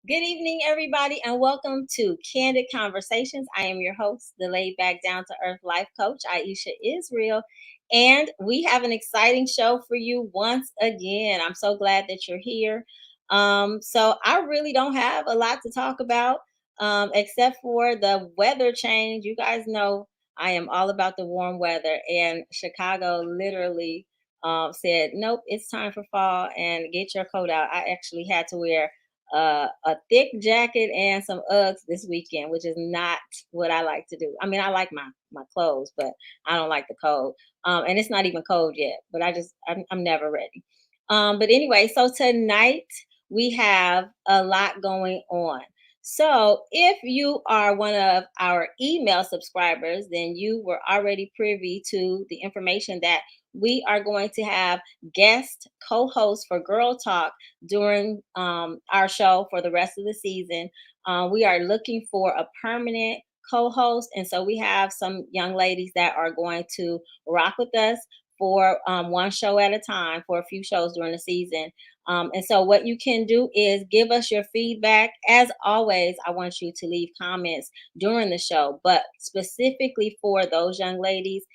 Good evening, everybody, and welcome to Candid Conversations. I am your host, the laid back, down to earth life coach, Aisha isReal, and we have an exciting show for you once again. I'm so glad that you're here. So I really don't have a lot to talk about, except for the weather change. You guys know I am all about the warm weather, and Chicago literally said, "Nope, it's time for fall, and get your coat out." I actually had to wear a thick jacket and some Uggs this weekend, which is not what I like to do. I mean, I like my clothes, but I don't like the cold. And it's not even cold yet. But I'm never ready. But anyway, so tonight we have a lot going on. So if you are one of our email subscribers, then you were already privy to the information that we are going to have guest co-hosts for Girl Talk during our show for the rest of the season. We are looking for a permanent co-host, and so we have some young ladies that are going to rock with us for one show at a time for a few shows during the season. And so what you can do is give us your feedback. As always, I want you to leave comments during the show, but specifically for those young ladies,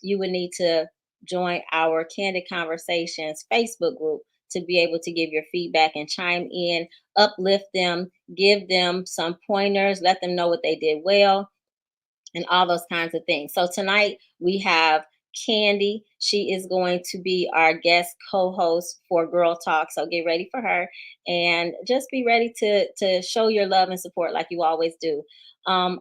you would need to join our Candid Conversations Facebook group to be able to give your feedback and chime in, uplift them, give them some pointers, let them know what they did well, and all those kinds of things. So tonight we have Candie. She is going to be our guest co-host for Girl Talk. So get ready for her and just be ready to show your love and support like you always do.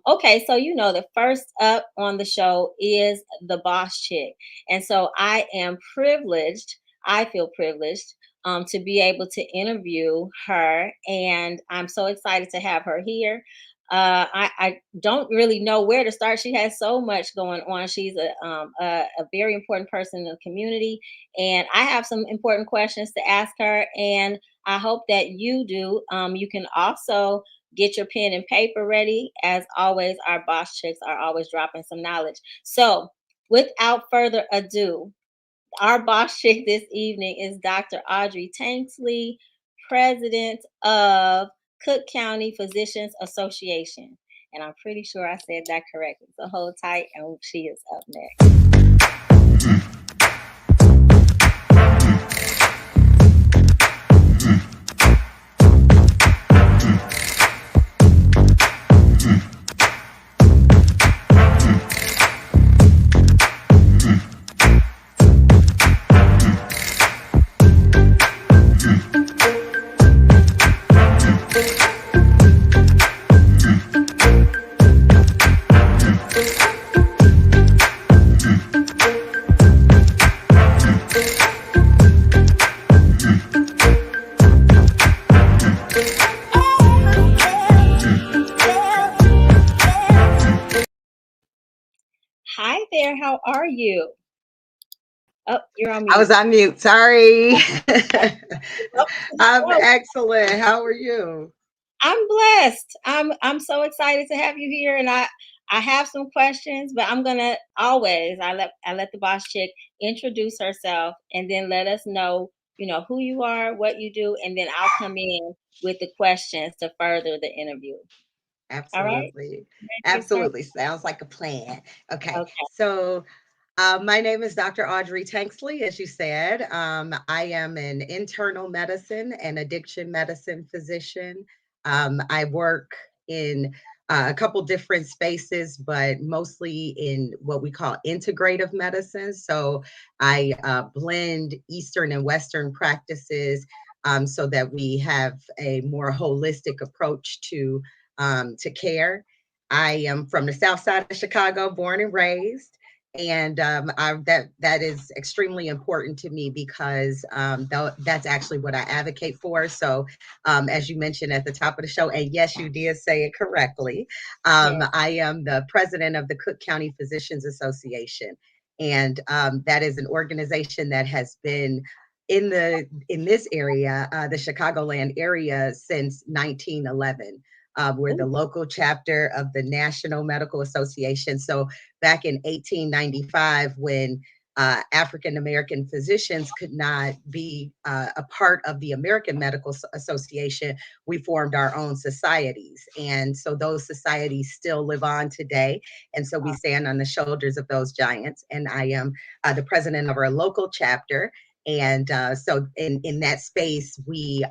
Okay, so you know the first up on the show is the boss chick. And so I am privileged, I feel privileged to be able to interview her. And I'm so excited to have her here. I don't really know where to start. She has so much going on. She's a very important person in the community, and I have some important questions to ask her. And I hope that you do. You can also get your pen and paper ready. As always, our boss chicks are always dropping some knowledge. So, without further ado, our boss chick this evening is Dr. Audrey Tanksley, president of Cook County Physicians Association. And I'm pretty sure I said that correctly. So hold tight, and she is up next. Hi there, how are you? Oh, you're on mute. I was on mute. Sorry. I'm excellent. How are you? I'm blessed. I'm so excited to have you here, and I have some questions, but I'm gonna always I let the boss chick introduce herself, and then let us know who you are, what you do, and then I'll come in with the questions to further the interview. All right? Absolutely. Ready to get started? Absolutely. Sounds like a plan. Okay. Okay. So, my name is Dr. Audrey Tanksley, as you said. I am an internal medicine and addiction medicine physician. I work in a couple different spaces, but mostly in what we call integrative medicine. So I blend Eastern and Western practices so that we have a more holistic approach to care. I am from the South Side of Chicago, born and raised, and that is extremely important to me because that's actually what I advocate for. So, as you mentioned at the top of the show, and yes, you did say it correctly, Yes. I am the president of the Cook County Physicians Association, and that is an organization that has been in this area, the Chicagoland area, since 1911. We're the local chapter of the National Medical Association. So back in 1895, when African American physicians could not be a part of the American Medical Association, we formed our own societies. And so those societies still live on today. And so we stand on the shoulders of those giants. And I am the president of our local chapter. And so in that space, we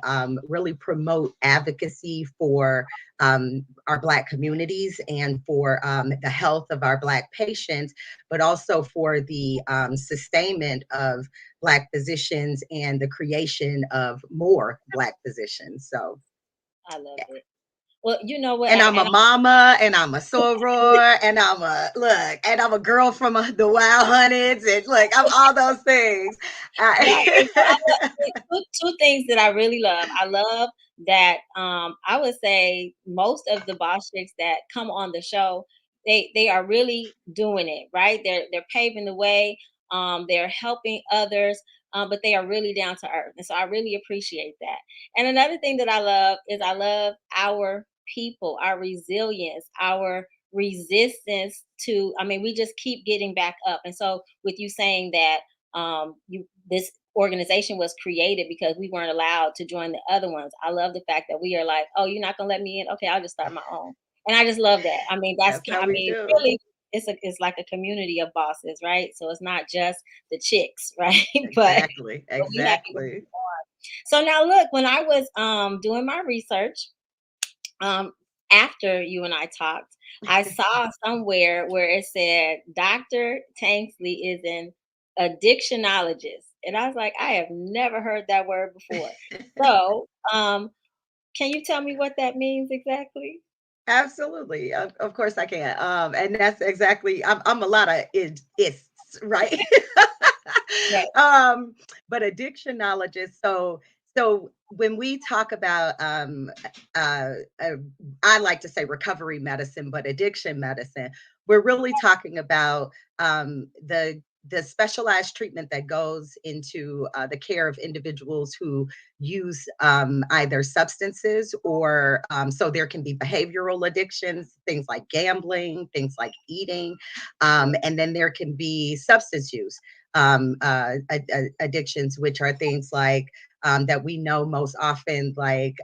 really promote advocacy for our Black communities and for the health of our Black patients, but also for the sustainment of Black physicians and the creation of more Black physicians. So I love it. Well, you know what? and I'm a mama, and I'm a soror, and I'm a girl from the Wild Hundreds, and look, I'm all those things. Right. And so two things that I really love. I love that I would say most of the boss chicks that come on the show, they are really doing it, right? They're paving the way, they're helping others, but they are really down to earth. And so I really appreciate that. And another thing that I love is I love our people, our resilience, our resistance to, I mean, we just keep getting back up. And so with you saying that you this organization was created because we weren't allowed to join the other ones. I love the fact that we are like, oh, you're not gonna let me in? Okay, I'll just start my own. And I just love that. I mean, That's how I we mean, do. really, it's like a community of bosses, right? So it's not just the chicks, right? Exactly, But we have it. exactly. So now look, when I was doing my research, um, after you and I talked, I saw somewhere where it said Dr. Tanksley is an addictionologist. And I was like, I have never heard that word before. So, can you tell me what that means exactly? Absolutely. Of course I can. And that's exactly, I'm a lot of ists, right? Right. um, but addictionologist. So when we talk about, uh, uh, I like to say recovery medicine, but addiction medicine, we're really talking about the specialized treatment that goes into the care of individuals who use either substances or so there can be behavioral addictions, things like gambling, things like eating, and then there can be substance use addictions, which are things like that we know most often, like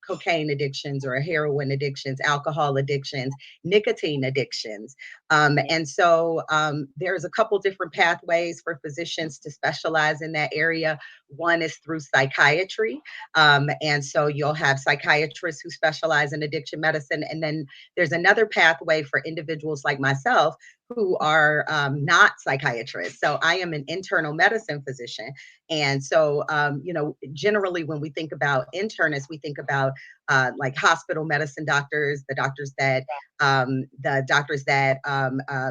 cocaine addictions or heroin addictions, alcohol addictions, nicotine addictions. And so there's a couple different pathways for physicians to specialize in that area. One is through psychiatry. And so you'll have psychiatrists who specialize in addiction medicine. And then there's another pathway for individuals like myself who are not psychiatrists. So I am an internal medicine physician. And so, generally when we think about internists, we think about like hospital medicine doctors, the doctors that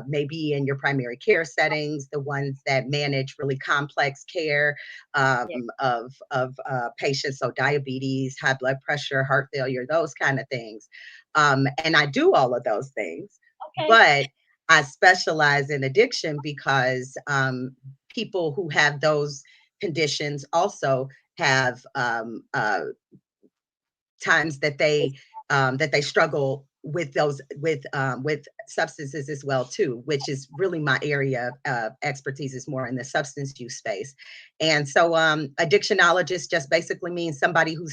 may be in your primary care settings, the ones that manage really complex care Yeah. of patients, so diabetes, high blood pressure, heart failure, those kind of things. And I do all of those things, Okay. but I specialize in addiction because people who have those conditions also have times that they struggle with those with substances as well too, which is really my area of expertise, is more in the substance use space. And so addictionologist just basically means somebody who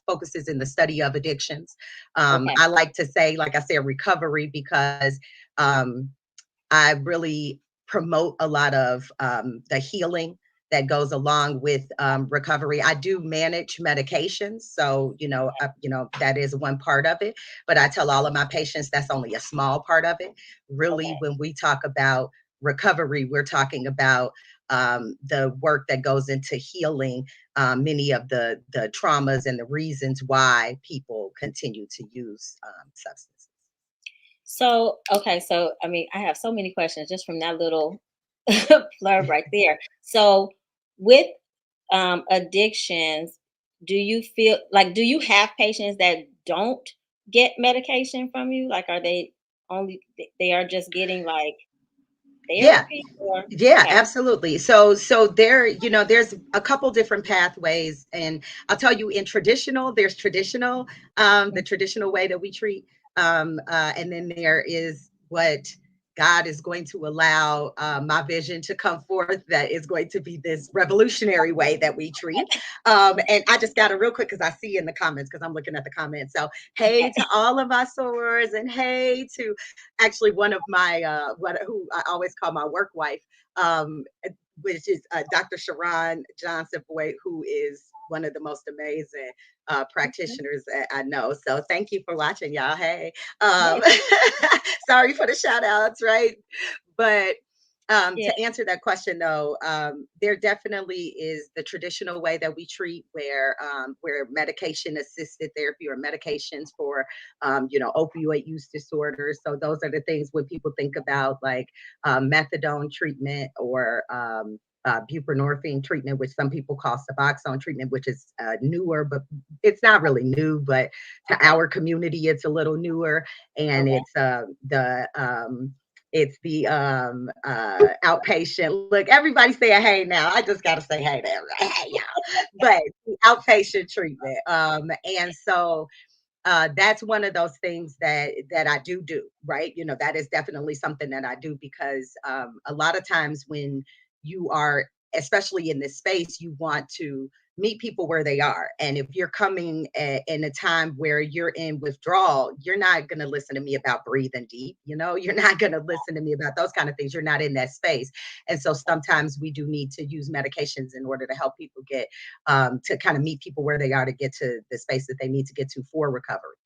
focuses in the study of addictions. Okay. I like to say, like I said, recovery, because um, I really promote a lot of the healing that goes along with recovery. I do manage medications, so that is one part of it. But I tell all of my patients that's only a small part of it. Really, Okay. when we talk about recovery, we're talking about the work that goes into healing many of the traumas and the reasons why people continue to use substances. So, okay, so I mean, I have so many questions just from that little blurb right there. So, with addictions, do you feel like, do you have patients that don't get medication from you? Like, are they only they are just getting like Yeah, therapy, or yeah, okay, absolutely. So there, there's a couple different pathways, and I'll tell you, in traditional, there's traditional, the traditional way that we treat, and then there is what God is going to allow my vision to come forth that is going to be this revolutionary way that we treat. And I just got it real quick because I see in the comments, because I'm looking at the comments. So, hey to all of my sorors, and hey to actually one of my, who I always call my work wife, um, which is Dr. Sharon Johnson Boyd, who is one of the most amazing practitioners that I know. So thank you for watching, y'all. Hey, um, Yes. sorry for the shout outs, right? But Yeah. to answer that question, though, there definitely is the traditional way that we treat, where medication assisted therapy or medications for, opioid use disorders. So those are the things when people think about like methadone treatment or buprenorphine treatment, which some people call Suboxone treatment, which is newer, but it's not really new, but to Okay. our community, it's a little newer. And Okay. it's the outpatient. Look, everybody saying hey now. I just got to say hey to everybody. Hey, y'all. But the outpatient treatment. And so that's one of those things that I do, right? That is definitely something that I do because a lot of times when you are, especially in this space, you want to meet people where they are. And if you're coming in a time where you're in withdrawal, you're not going to listen to me about breathing deep. You're not going to listen to me about those kind of things. You're not in that space. And so sometimes we do need to use medications in order to help people get to kind of meet people where they are to get to the space that they need to get to for recovery.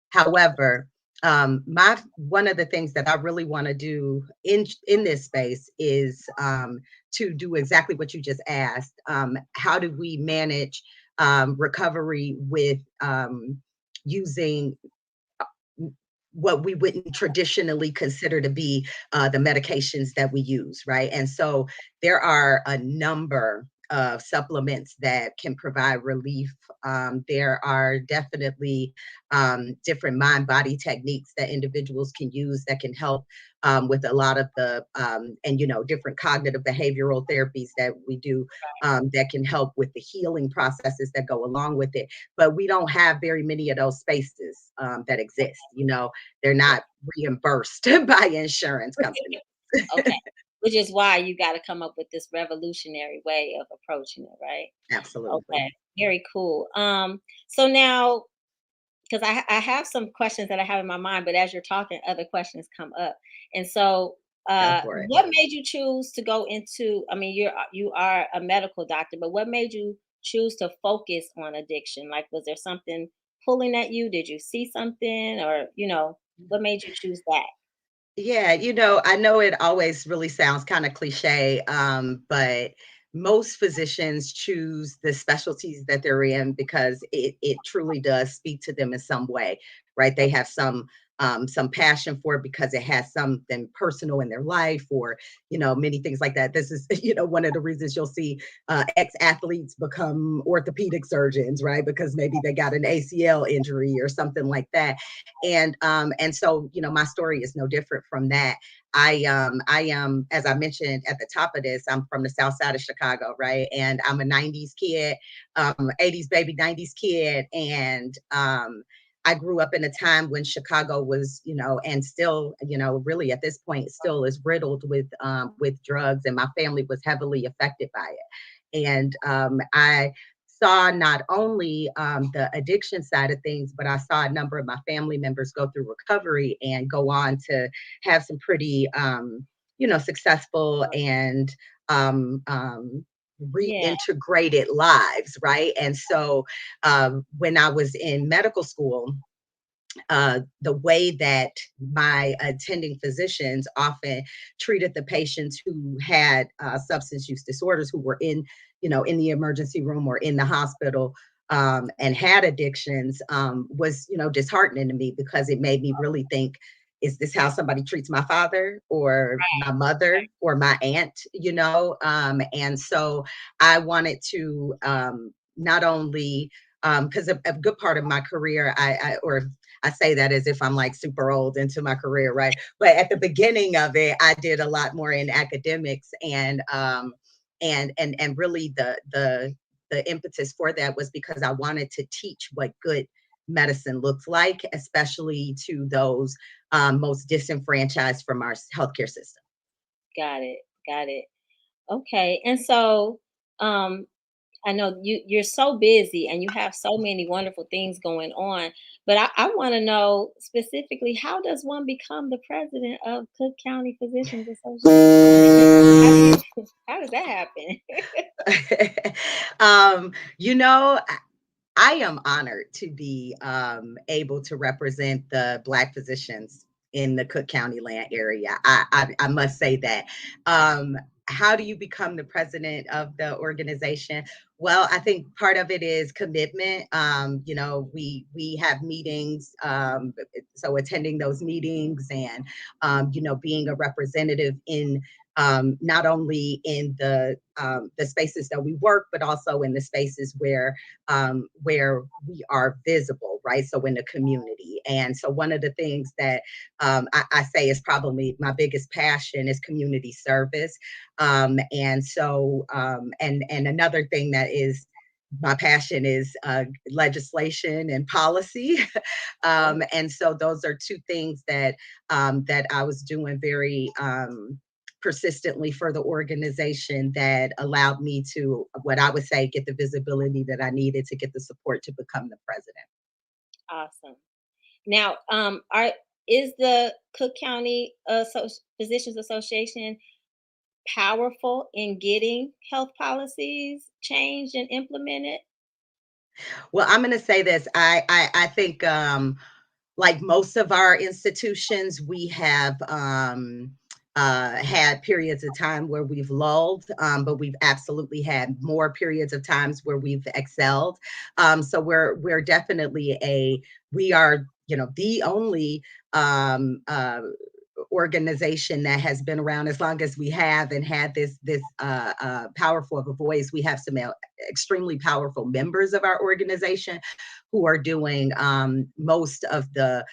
However, my one of the things that I really want to do in this space is to do exactly what you just asked. How do we manage recovery with using what we wouldn't traditionally consider to be the medications that we use, right? And so there are a number of supplements that can provide relief. There are definitely different mind body techniques that individuals can use that can help with a lot of the, and different cognitive behavioral therapies that we do that can help with the healing processes that go along with it. But we don't have very many of those spaces that exist. They're Yeah. not reimbursed by insurance companies. Okay. Which is why you got to come up with this revolutionary way of approaching it, right? Absolutely. Okay. Very cool. So now, because I have some questions that I have in my mind, but as you're talking, other questions come up. And so, Go for it. what made you choose to go into? I mean, you are a medical doctor, but what made you choose to focus on addiction? Like, was there something pulling at you? Did you see something, or what made you choose that? Yeah, I know it always really sounds kind of cliche, but most physicians choose the specialties that they're in because it truly does speak to them in some way, right? They Okay. have some passion for it because it has something personal in their life, or many things like that. This is one of the reasons you'll see ex-athletes become orthopedic surgeons, right? Because maybe they got an ACL injury or something like that. And so my story is no different from that. I am, as I mentioned at the top of this, I'm from the south side of Chicago, right? And I'm a 90s kid, 80s baby, 90s kid. And I grew up in a time when Chicago was, and still, really at this point still is riddled with drugs, and my family was heavily affected by it. And I saw not only the addiction side of things, but I saw a number of my family members go through recovery and go on to have some pretty, successful and Yeah. reintegrated lives, right? And so when I was in medical school, the way that my attending physicians often treated the patients who had substance use disorders, who were in the emergency room or in the hospital, and had addictions, was, disheartening to me, because it made me really think, is this how somebody treats my father or my mother or my aunt? And so I wanted to not only because a good part of my career, I say that as if I'm like super old into my career, right? But at the beginning of it, I did a lot more in academics, and really the impetus for that was because I wanted to teach what good medicine looks like, especially to those most disenfranchised from our healthcare system. Got it. Got it. Okay. And so, um, I know you're so busy and you have so many wonderful things going on, but I want to know specifically, how does one become the president of Cook County Physicians Association? How do you how does that happen? You know, I am honored to be able to represent the Black physicians in the Cook County land area. I must say that. Um, how do you become the president of the organization? Well, I think part of it is commitment. We have meetings, so attending those meetings and being a representative in not only in the spaces that we work, but also in the spaces where we are visible, right? So in the community. And so one of the things that I say is probably my biggest passion is community service. And another thing that is my passion is legislation and policy. And so those are two things that I was doing very persistently for the organization that allowed me to, what I would say, get the visibility that I needed to get the support to become the president. Awesome. Now, are is the Cook County Physicians Association powerful in getting health policies changed and implemented? Well, I'm going to say this. I think like most of our institutions, we have had periods of time where we've lulled, but we've absolutely had more periods of times where we've excelled. So we're definitely we are, the only organization that has been around as long as we have and had this powerful of a voice. We have some extremely powerful members of our organization who are doing most of the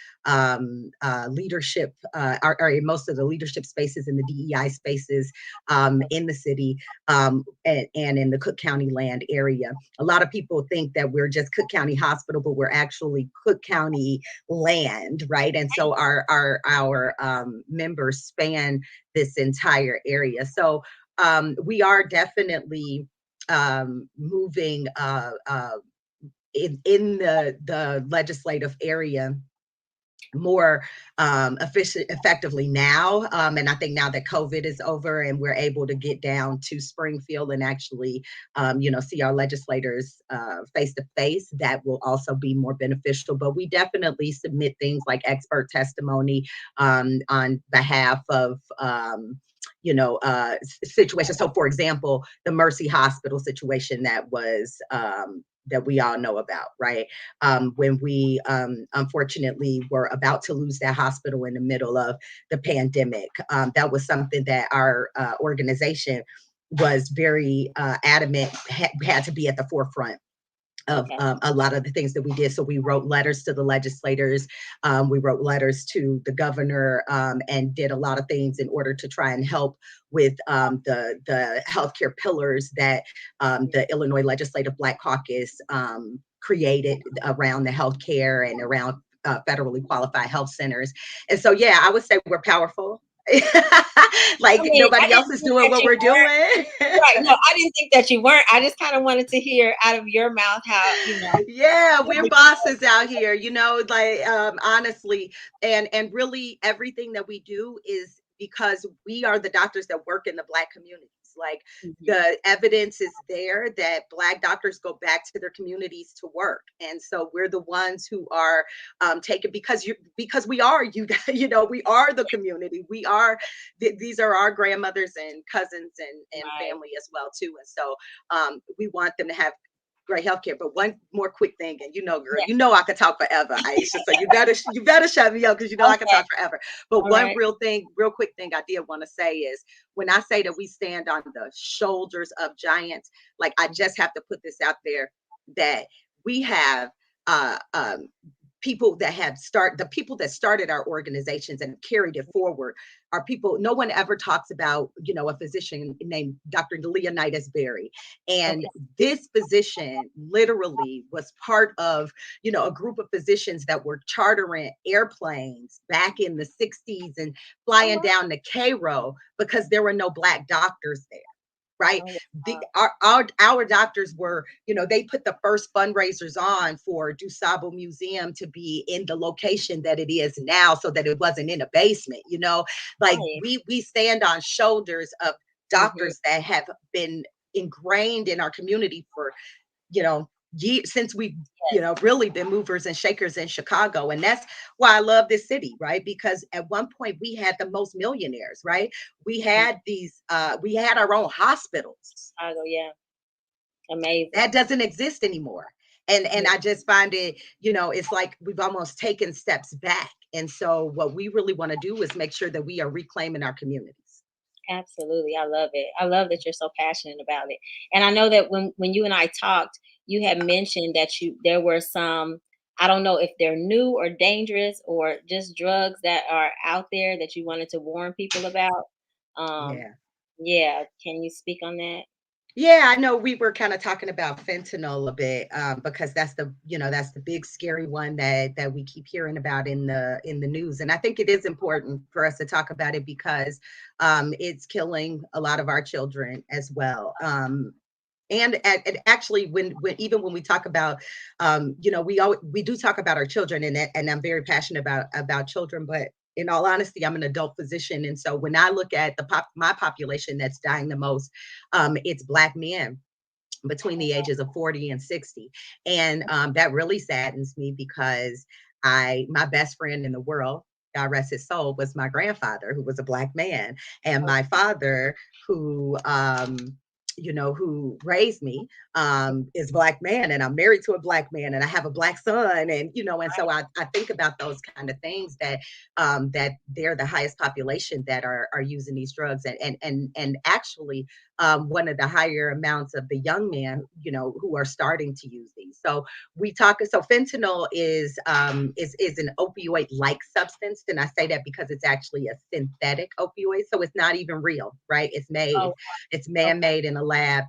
leadership, or most of the leadership spaces in the DEI spaces in the city and in the Cook County land area. A lot of people think that we're just Cook County Hospital, but we're actually Cook County land, right? And so our members span this entire area. So we are definitely moving in the legislative area more effectively now. And I think now that COVID is over and we're able to get down to Springfield and actually, see our legislators face to face, that will also be more beneficial. But we definitely submit things like expert testimony on behalf of situations. So for example, the Mercy Hospital situation that we all know about, right? When we unfortunately were about to lose that hospital in the middle of the pandemic. That was something that our organization was very adamant had to be at the forefront of Okay. a lot of the things that we did. So we wrote letters to the legislators, we wrote letters to the governor, and did a lot of things in order to try and help with the healthcare pillars that the Illinois Legislative Black Caucus created around the healthcare and around federally qualified health centers. And so, yeah, I would say we're powerful. I Like mean, I nobody else didn't is think doing that what you we're weren't. doing. Right. No, I didn't think that you weren't. I just kind of wanted to hear out of your mouth how, Yeah, we're like, bosses out here, like honestly, and really everything that we do is because we are the doctors that work in the Black communities. Like mhm, the evidence is there that Black doctors go back to their communities to work, and so we're the ones who are taken because we are we are the community. We are these are our grandmothers and cousins and right. family as well too, and so we want them to have great healthcare. But one more quick thing, and girl, Yeah. I could talk forever, Aisha. So you better shut me up because I could Okay. talk forever. But All one right. real quick thing I did want to say is when I say that we stand on the shoulders of giants, like I just have to put this out there that we have uh, um, people that the people that started our organizations and carried it forward are people. No one ever talks about, a physician named Dr. Leonidas Berry. And Okay. this physician literally was part of, a group of physicians that were chartering airplanes back in the 60s and Oh, flying wow. down to Cairo because there were no Black doctors there. Right. Oh, The wow. our doctors were, they put the first fundraisers on for DuSable Museum to be in the location that it is now, so that it wasn't in a basement. Like Right. we stand on shoulders of Mm-hmm. doctors that have been ingrained in our community for, you know, since we've, Yes. really been movers and shakers in Chicago. And that's why I love this city, right? Because at one point we had the most millionaires, right? Mhm. We had our own hospitals. Chicago, yeah. Amazing. That doesn't exist anymore. And Yeah, I just find it, it's like we've almost taken steps back. And so what we really want to do is make sure that we are reclaiming our communities. absolutely. I love it. I love that you're so passionate about it. And I know that when you and I talked, you had mentioned that there were some, I don't know if they're new or dangerous or just drugs that are out there that you wanted to warn people about. Um, Yeah. yeah, can you speak on that? Yeah, I know we were kind of talking about fentanyl a bit, because that's the big scary one that we keep hearing about in the news, and I think it is important for us to talk about it because it's killing a lot of our children as well. And actually, when even when we talk about, we do talk about our children, and I'm very passionate about children, but in all honesty, I'm an adult physician, and so when I look at my population that's dying the most, it's Black men between the ages of 40 and 60. And that really saddens me because my best friend in the world, God rest his soul, was my grandfather, who was a Black man. And Oh, my father, who raised me, is Black man, and I'm married to a Black man, and I have a Black son. And so I think about those kind of things, that they're the highest population that are using these drugs, and actually, one of the higher amounts of the young men, who are starting to use these. So fentanyl is an opioid like substance, and I say that because it's actually a synthetic opioid, so it's not even real, right? oh, It's okay. man-made in a lab.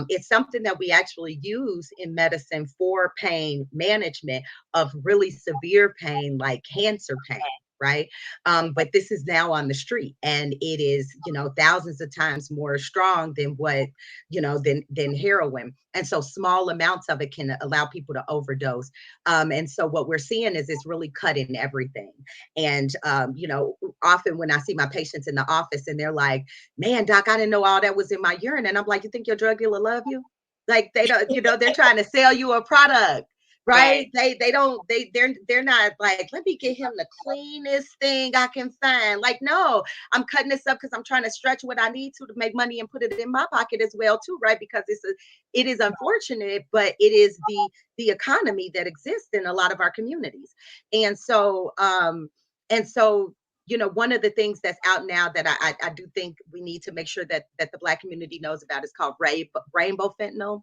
It's something that we actually use in medicine for pain management of really severe pain, like cancer pain. Right. Okay. But this is now on the street, and it is, thousands of times more strong than than heroin. And so small amounts of it can allow people to overdose. And so what we're seeing is it's really cutting everything. And, often when I see my patients in the office and they're like, man, doc, I didn't know all that was in my urine. And I'm like, you think your drug dealer love you? Like they don't, they're trying to sell you a product. Right. Right? They don't they're not like, let me get him the cleanest thing I can find. Like, no, I'm cutting this up because I'm trying to stretch what I need to make money and put it in my pocket as well too, right? Because it is unfortunate, but it is the economy that exists in a lot of our communities. And so one of the things that's out now that I do think we need to make sure that the Black community knows about is called rainbow fentanyl,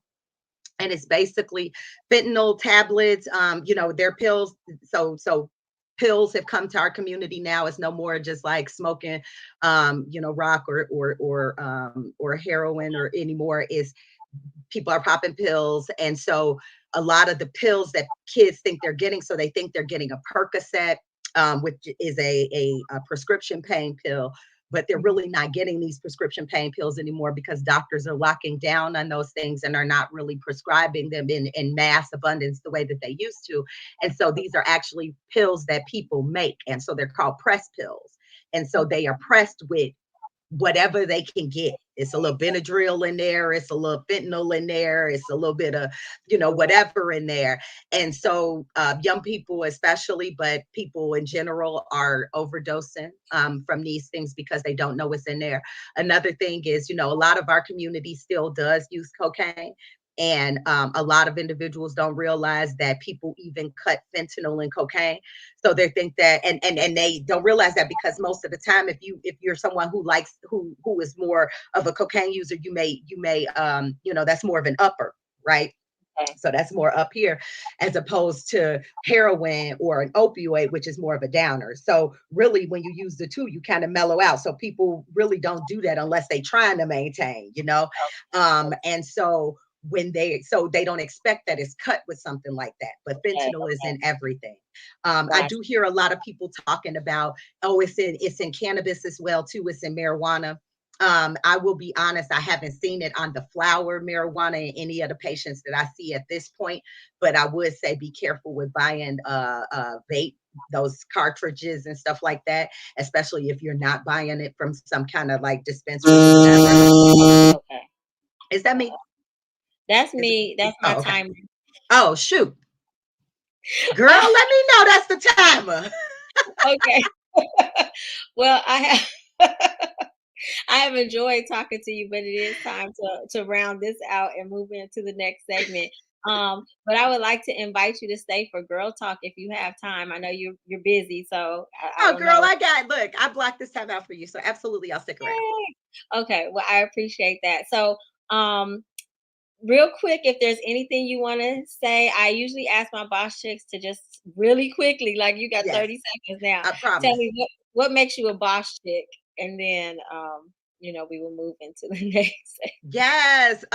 and it's basically fentanyl tablets. They're pills. So pills have come to our community now. It's no more just like smoking, rock or heroin or anymore. Is People are popping pills, and so a lot of the pills that kids think they're getting, so they think they're getting a Percocet, which is a prescription pain pill, but they're Mhm. really not getting these prescription pain pills anymore because doctors are locking down on those things and are not really prescribing them in mass abundance the way that they used to. And so these are actually pills that people make. And so they're called press pills. And so Okay. they are pressed with whatever they can get. It's a little Benadryl in there. It's a little fentanyl in there. It's a little bit of, whatever in there. And so young people, especially, but people in general are overdosing from these things because they don't know what's in there. Another thing is, a lot of our community still does use cocaine. And a lot of individuals don't realize that people even cut fentanyl and cocaine. So they think that, and they don't realize that, because most of the time, if you're someone who is more of a cocaine user, you may that's more of an upper, right? Okay. So that's more up here as opposed to heroin or an opioid, which is more of a downer. So really, when you use the two, you kind of mellow out. So people really don't do that unless they're trying to maintain, you know? And so they don't expect that it's cut with something like that. But Okay. fentanyl is Okay. in everything. I Gotcha. do hear a lot of people talking about, oh, it's in cannabis as well, too. It's in marijuana. I will be honest, I haven't seen it on the flower marijuana in any of the patients that I see at this point, but I would say be careful with buying vape, those cartridges and stuff like that, especially if you're not buying it from some kind of like dispensary or whatever. Okay. Is that me? That's Is it? me. That's my Oh, okay. timer. Oh, shoot. Girl, let me know that's the timer. Okay. Well, I have enjoyed talking to you, but it is time to round this out and move into the next segment. But I would like to invite you to stay for Girl Talk if you have time. I know you're busy, so I Oh, don't girl, know. look, I blocked this time out for you. So absolutely, I'll stick around. Yay! Okay, well, I appreciate that. So, um, real quick, if there's anything you want to say, I usually ask my boss chicks to just really quickly, like you got Yes, 30 seconds now. I Tell promise. me what makes you a boss chick, and then we will move into the next. Yes.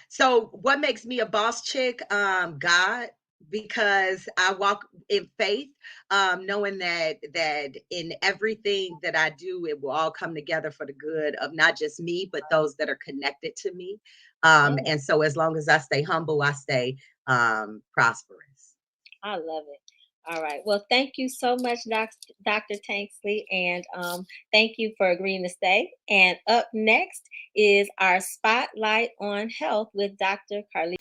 So what makes me a boss chick? God, because I walk in faith, knowing that in everything that I do, it will all come together for the good of not just me, but those that are connected to me. Oh, And so as long as I stay humble, I stay prosperous. I love it. All right. Well, thank you so much, Dr. Tanksley, and thank you for agreeing to stay. And up next is our spotlight on health with Dr. Carletha.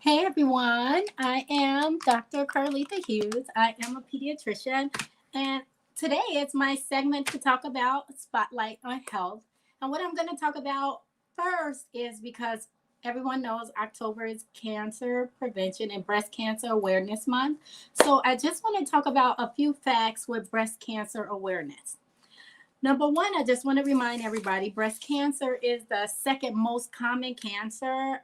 Hey everyone, I am Dr. Carletha Hughes. I am a pediatrician, and today is my segment to talk about Spotlight on Health. And what I'm going to talk about first is because everyone knows October is Cancer Prevention and Breast Cancer Awareness Month. So I just want to talk about a few facts with breast cancer awareness. Number one, I just want to remind everybody breast cancer is the second most common cancer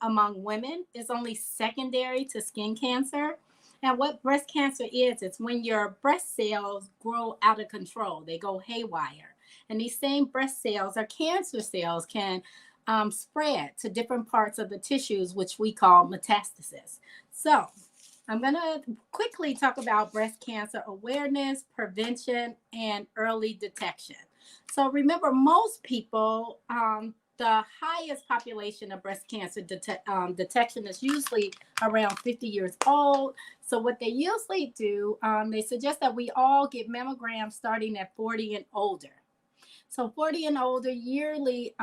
among women. It's only secondary to skin cancer. And what breast cancer is, it's when your breast cells grow out of control, they go haywire. And these same breast cells or cancer cells can spread to different parts of the tissues, which we call metastasis. So, I'm going to quickly talk about breast cancer awareness, prevention, and early detection. So remember, most people, the highest population of breast cancer detection is usually around 50 years old. So what they usually do, they suggest that we all get mammograms starting at 40 and older. So 40 and older yearly,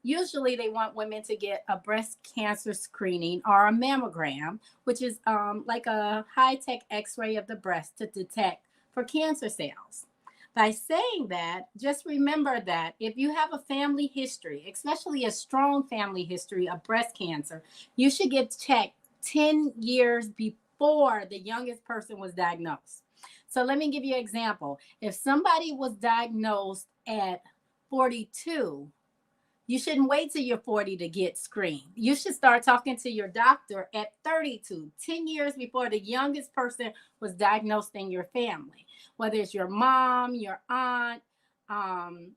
usually they want women to get a breast cancer screening or a mammogram, which is like a high-tech x-ray of the breast to detect for cancer cells. By saying that, just remember that if you have a family history, especially a strong family history of breast cancer, you should get checked 10 years before the youngest person was diagnosed. So let me give you an example. If somebody was diagnosed at 42, you shouldn't wait till you're 40 to get screened. You should start talking to your doctor at 32, 10 years before the youngest person was diagnosed in your family, whether it's your mom, your aunt, um,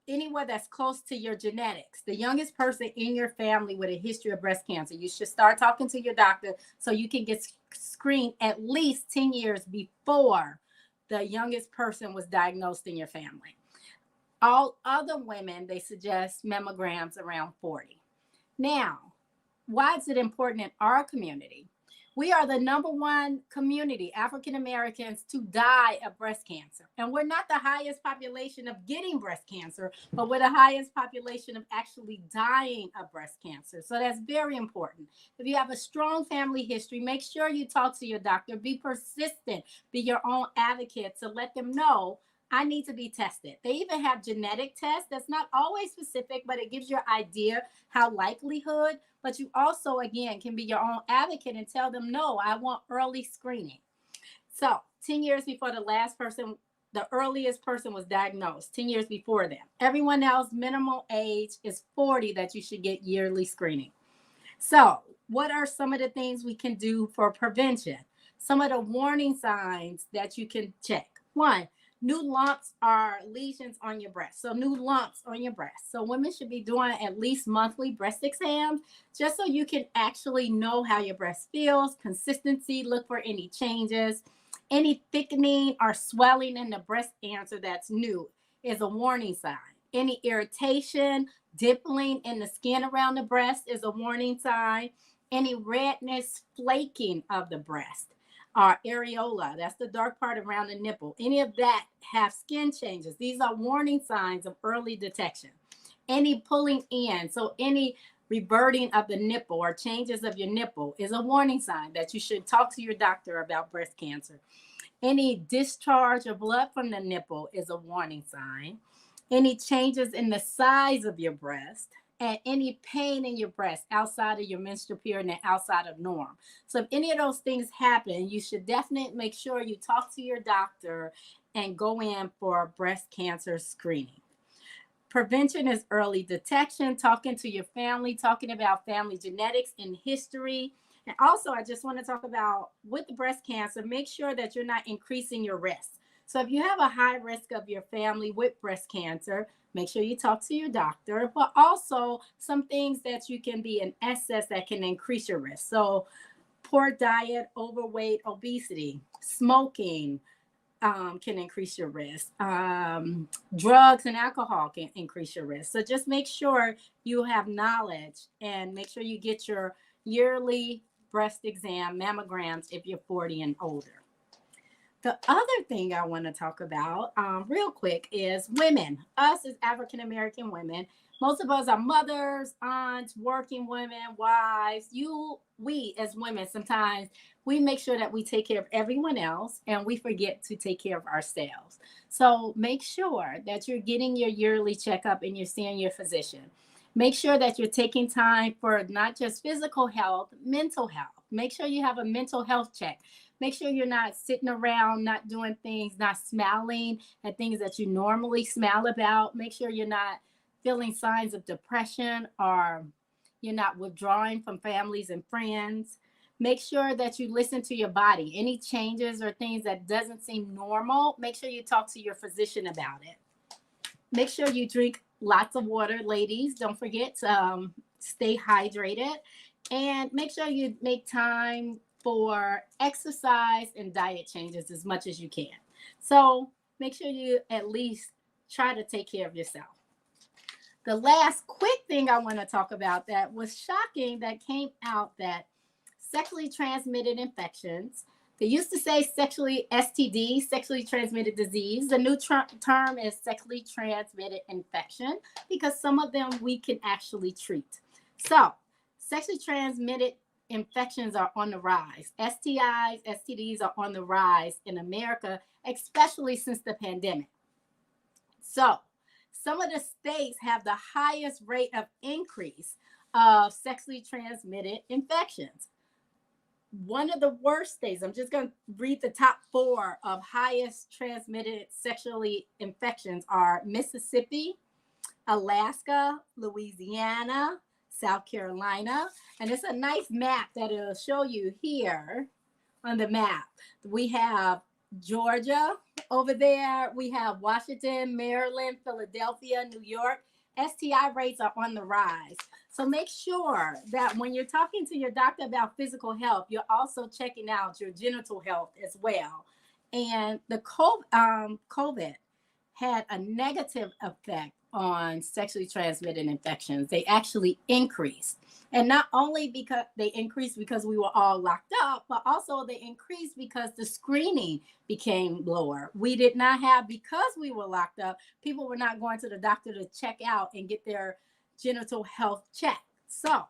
anywhere that's close to your genetics, the youngest person in your family with a history of breast cancer. You should start talking to your doctor so you can get screened at least 10 years before the youngest person was diagnosed in your family. All other women, they suggest mammograms around 40. Now, why is it important in our community? We are the number one community, African Americans, to die of breast cancer. And we're not the highest population of getting breast cancer, but we're the highest population of actually dying of breast cancer. So that's very important. If you have a strong family history, make sure you talk to your doctor. Be persistent. Be your own advocate to let them know I need to be tested. They even have genetic tests that's not always specific, but it gives you an idea how likelihood. But you also, again, can be your own advocate and tell them, no, I want early screening. So 10 years before the earliest person was diagnosed, 10 years before them. Everyone else, minimal age is 40 that you should get yearly screening. So what are some of the things we can do for prevention? Some of the warning signs that you can check. One, new lumps are lesions on your breast. So new lumps on your breast. So women should be doing at least monthly breast exams just so you can actually know how your breast feels, consistency, look for any changes. Any thickening or swelling in the breast cancer that's new is a warning sign. Any irritation, dimpling in the skin around the breast is a warning sign. Any redness, flaking of the breast, or areola, that's the dark part around the nipple. Any of that have skin changes. These are warning signs of early detection. Any pulling in, so any reverting of the nipple or changes of your nipple is a warning sign that you should talk to your doctor about breast cancer. Any discharge of blood from the nipple is a warning sign. Any changes in the size of your breast, and any pain in your breast outside of your menstrual period and outside of norm. So if any of those things happen, you should definitely make sure you talk to your doctor and go in for breast cancer screening. Prevention is early detection, talking to your family, talking about family genetics and history. And also, I just want to talk about with the breast cancer, make sure that you're not increasing your risk. So if you have a high risk of your family with breast cancer, make sure you talk to your doctor, but also some things that you can be in excess that can increase your risk. So poor diet, overweight, obesity, smoking, can increase your risk. Drugs and alcohol can increase your risk. So just make sure you have knowledge and make sure you get your yearly breast exam, mammograms, if you're 40 and older. The other thing I want to talk about real quick is women. Us as African-American women, most of us are mothers, aunts, working women, wives. We as women, sometimes we make sure that we take care of everyone else and we forget to take care of ourselves. So make sure that you're getting your yearly checkup and you're seeing your physician. Make sure that you're taking time for not just physical health, mental health. Make sure you have a mental health check. Make sure you're not sitting around, not doing things, not smiling at things that you normally smile about. Make sure you're not feeling signs of depression or you're not withdrawing from families and friends. Make sure that you listen to your body. Any changes or things that doesn't seem normal, make sure you talk to your physician about it. Make sure you drink lots of water, ladies. Don't forget to stay hydrated. And make sure you make time for exercise and diet changes as much as you can. So make sure you at least try to take care of yourself. The last quick thing I want to talk about that was shocking that came out that sexually transmitted infections, they used to say sexually STD, sexually transmitted disease. The new term is sexually transmitted infection because some of them we can actually treat. So sexually transmitted infections are on the rise. STIs, STDs are on the rise in America, especially since the pandemic. So some of the states have the highest rate of increase of sexually transmitted infections. One of the worst states, I'm just going to read the top 4 of highest transmitted sexually infections are Mississippi, Alaska, Louisiana, South Carolina. And it's a nice map that it'll show you here on the map. We have Georgia over there. We have Washington, Maryland, Philadelphia, New York. STI rates are on the rise. So make sure that when you're talking to your doctor about physical health, you're also checking out your genital health as well. And the COVID had a negative effect on sexually transmitted infections. They actually increased. And not only because they increased because we were all locked up, but also they increased because the screening became lower. We did not have, because we were locked up, people were not going to the doctor to check out and get their genital health checked. So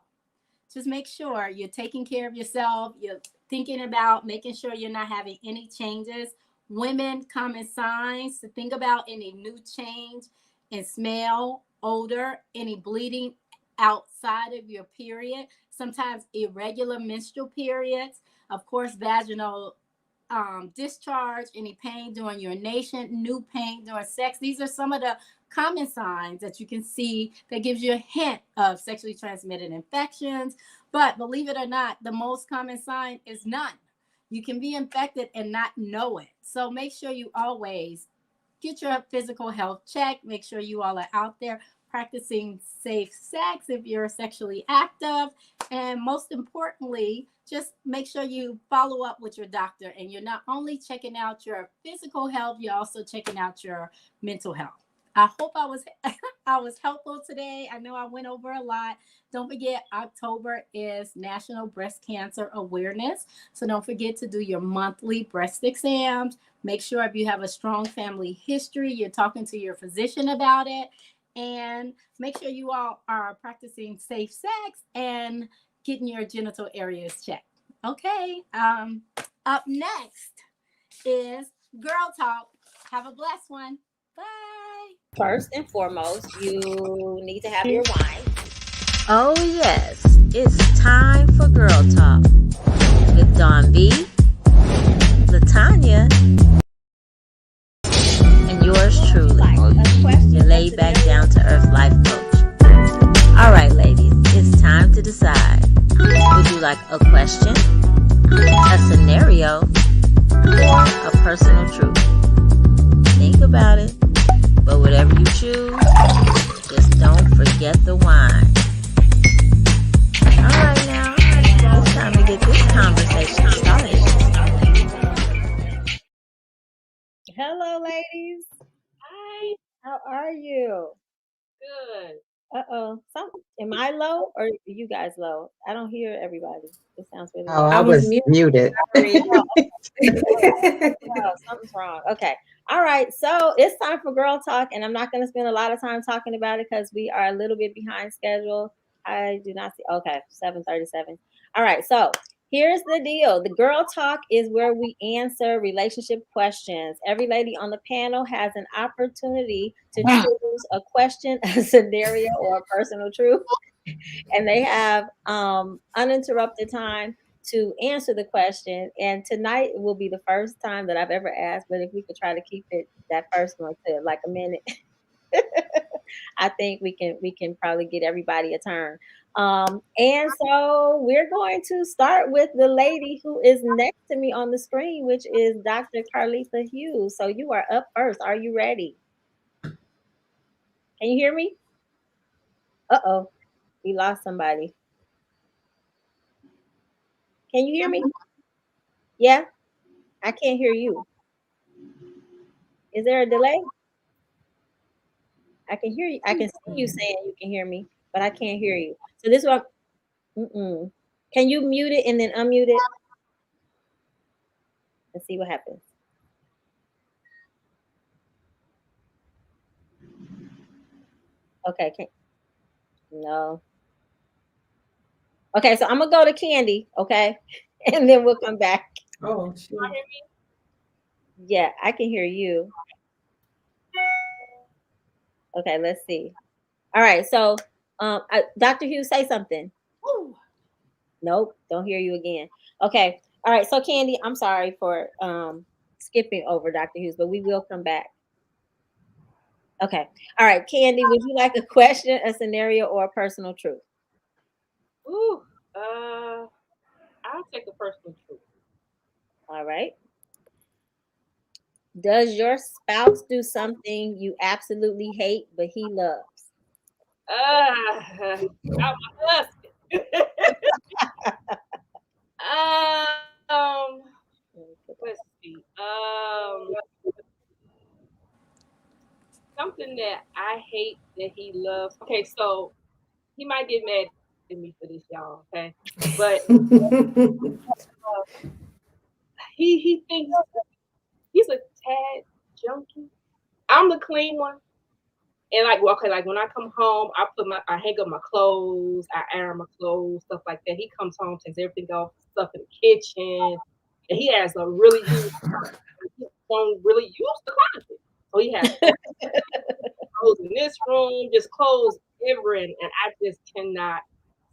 just make sure you're taking care of yourself. You're thinking about making sure you're not having any changes Women, common signs to think about: any new change in smell, odor, any bleeding outside of your period, sometimes irregular menstrual periods, of course, vaginal discharge, any pain during urination, new pain during sex. These are some of the common signs that you can see that gives you a hint of sexually transmitted infections. But believe it or not, the most common sign is none. You can be infected and not know it. So make sure you always get your physical health checked. Make sure you all are out there practicing safe sex if you're sexually active. And most importantly, just make sure you follow up with your doctor, and you're not only checking out your physical health, you're also checking out your mental health. I hope I was I was helpful today. I know I went over a lot. Don't forget, October is National Breast Cancer Awareness. So don't forget to do your monthly breast exams. Make sure if you have a strong family history, you're talking to your physician about it. And make sure you all are practicing safe sex and getting your genital areas checked. Okay. Up next is Girl Talk. Have a blessed one. Bye. First and foremost, you need to have your wine. Oh, yes, it's time for Girl Talk with Dawn B, LaTanya, and yours truly, your laid back, down to earth life coach. All right, ladies, it's time to decide. Would you like a question, a scenario, or a personal truth? Think about it, but whatever you choose, just don't forget the wine. All right, now, it's time to get this conversation started. Hello, ladies. Hi, How are you? good. Uh-oh. Am I low or are you guys low? I don't hear everybody. It sounds really Oh, low. I was muted. Oh, something's wrong. Okay. All right. So it's time for Girl Talk, and I'm not going to spend a lot of time talking about it because we are a little bit behind schedule. I do not see. Okay, 7:37. All right. So here's the deal. The Girl Talk is where we answer relationship questions. Every lady on the panel has an opportunity to choose a question, a scenario, or a personal truth, and they have uninterrupted time to answer the question. And tonight will be the first time that I've ever asked, but if we could try to keep it that first one to like a minute, I think we can probably get everybody a turn. And so we're going to start with the lady who is next to me on the screen, which is Dr. Carletha Hughes. So you are up first. Are you ready? Can you hear me? Uh-oh, we lost somebody. Can you hear me? Yeah, I can't hear you. Is there a delay? I can hear you. I can see you saying you can hear me, but I can't hear you. So this one, mm-mm. Can you mute it and then unmute it? Let's see what happens. Okay, no. Okay, so I'm gonna go to Candie, okay, and then we'll come back. Oh, sure. Yeah, I can hear you. Okay, let's see. All right, so Dr. Hughes, say something. Woo. Nope, don't hear you again. Okay, all right. So Candie, I'm sorry for skipping over Dr. Hughes, but we will come back. Okay. All right, Candie, would you like a question, a scenario, or a personal truth? Ooh, I'll take a personal truth. All right. Does your spouse do something you absolutely hate but he loves? Not my husband. um, let's see. Something that I hate that he loves. Okay, so he might get mad at me for this, y'all. Okay, but he thinks he's a tad junky. I'm the clean one. And like, well, okay, like when I come home, I hang up my clothes, I iron my clothes, stuff like that. He comes home, takes everything off, stuff in the kitchen, and he has a really huge. don't really use the closet. So he has clothes in this room, just clothes everywhere, and I just cannot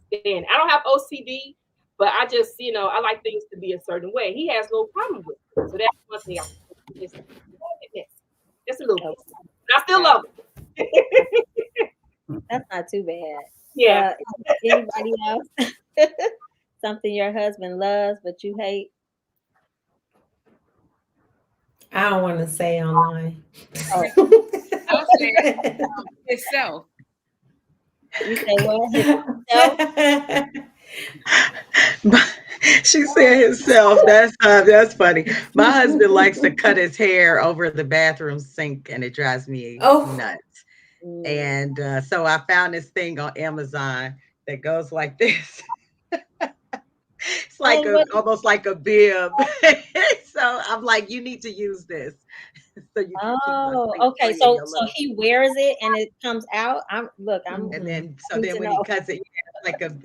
stand. I don't have OCD, but I just, I like things to be a certain way. He has no problem with it. So that's one thing just a little bit. I still love it. That's not too bad. Yeah. Anybody else? Something your husband loves but you hate? I don't want to say online. Oh. I'll say itself. You say what? Himself? She said himself. That's funny. My husband likes to cut his hair over the bathroom sink, and it drives me nuts. And so I found this thing on Amazon that goes like this. It's like almost like a bib. So I'm like, you need to use this. So you can okay. So he wears it and it comes out. And then when he cuts it,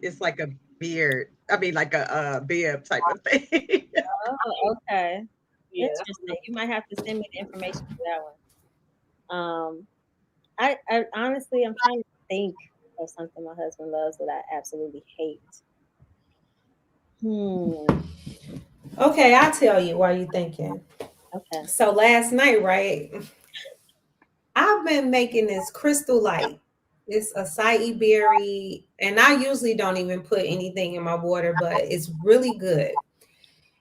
it's like a beard. I mean, like a bib type of thing. Oh, okay. Yeah. Interesting. You might have to send me the information for that one. I honestly, I'm trying to think of something my husband loves that I absolutely hate. Okay, I'll tell you while you're thinking. Okay. So last night, right, I've been making this crystal light. It's acai berry, and I usually don't even put anything in my water, but it's really good.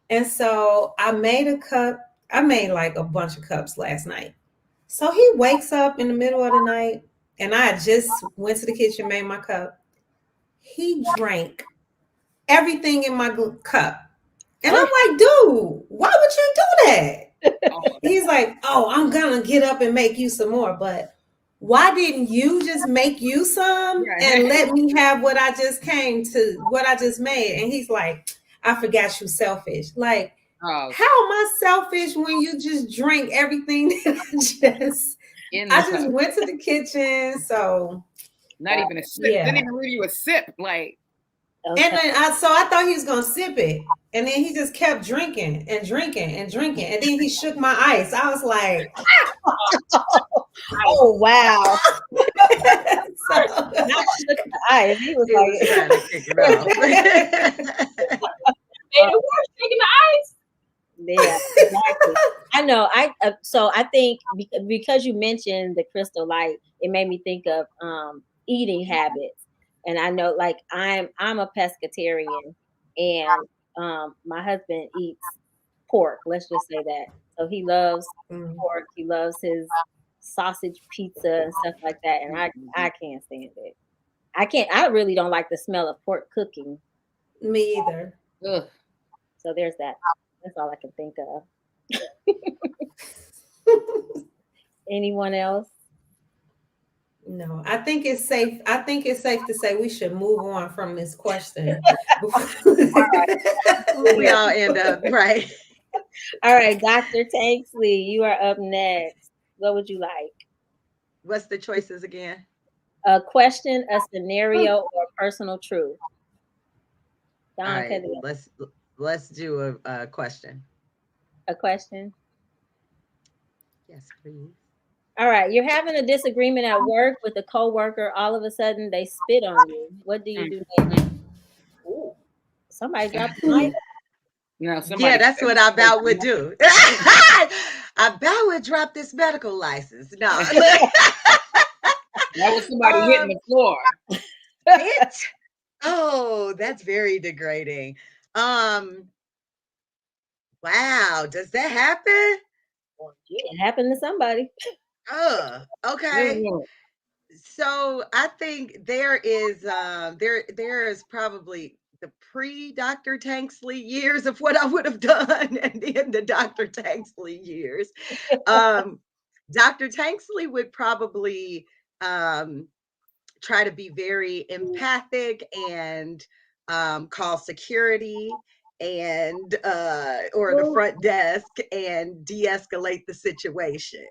And so I made a cup. I made like a bunch of cups last night. So he wakes up in the middle of the night, and I just went to the kitchen, made my cup. He drank everything in my cup. And I'm like, dude, why would you do that? He's like, oh, I'm going to get up and make you some more. But why didn't you just make you some and let me have what I just made? And he's like, I forgot you selfish. Like, how am I selfish when you just drink everything that I just went to the kitchen. So not even a sip. Didn't even read you a sip. Like, and then I thought he was gonna sip it, and then he just kept drinking and drinking and drinking, and then he shook my ice. I was like, "Oh wow!" So, not shook the ice. He was trying to kick it off. It was shaking the ice. Yeah, exactly. I know. So I think because you mentioned the crystal light, it made me think of eating habits. And I know, like, I'm a pescatarian, and my husband eats pork. Let's just say that. So he loves pork. He loves his sausage pizza and stuff like that. And I can't stand it. I really don't like the smell of pork cooking. Me either. Ugh. So there's that. That's all I can think of. Anyone else? No, I think it's safe. I think it's safe to say we should move on from this question. We all end up right. All right, Dr. Tanksley, you are up next. What would you like? What's the choices again? A question, a scenario, or personal truth. All right, let's do a question. A question? Yes, please. All right, you're having a disagreement at work with a coworker. All of a sudden, they spit on you. What do you do next? Ooh, somebody dropped the mic. Yeah, that's what I about would do. I about would drop this medical license. No. That was somebody hitting the floor. Oh, that's very degrading. Wow, does that happen? It happened to somebody. Okay. So I think there is probably the pre-Dr. Tanksley years of what I would have done, and then the Dr. Tanksley years. Dr. Tanksley would probably try to be very empathic and call security and or the front desk and de-escalate the situation.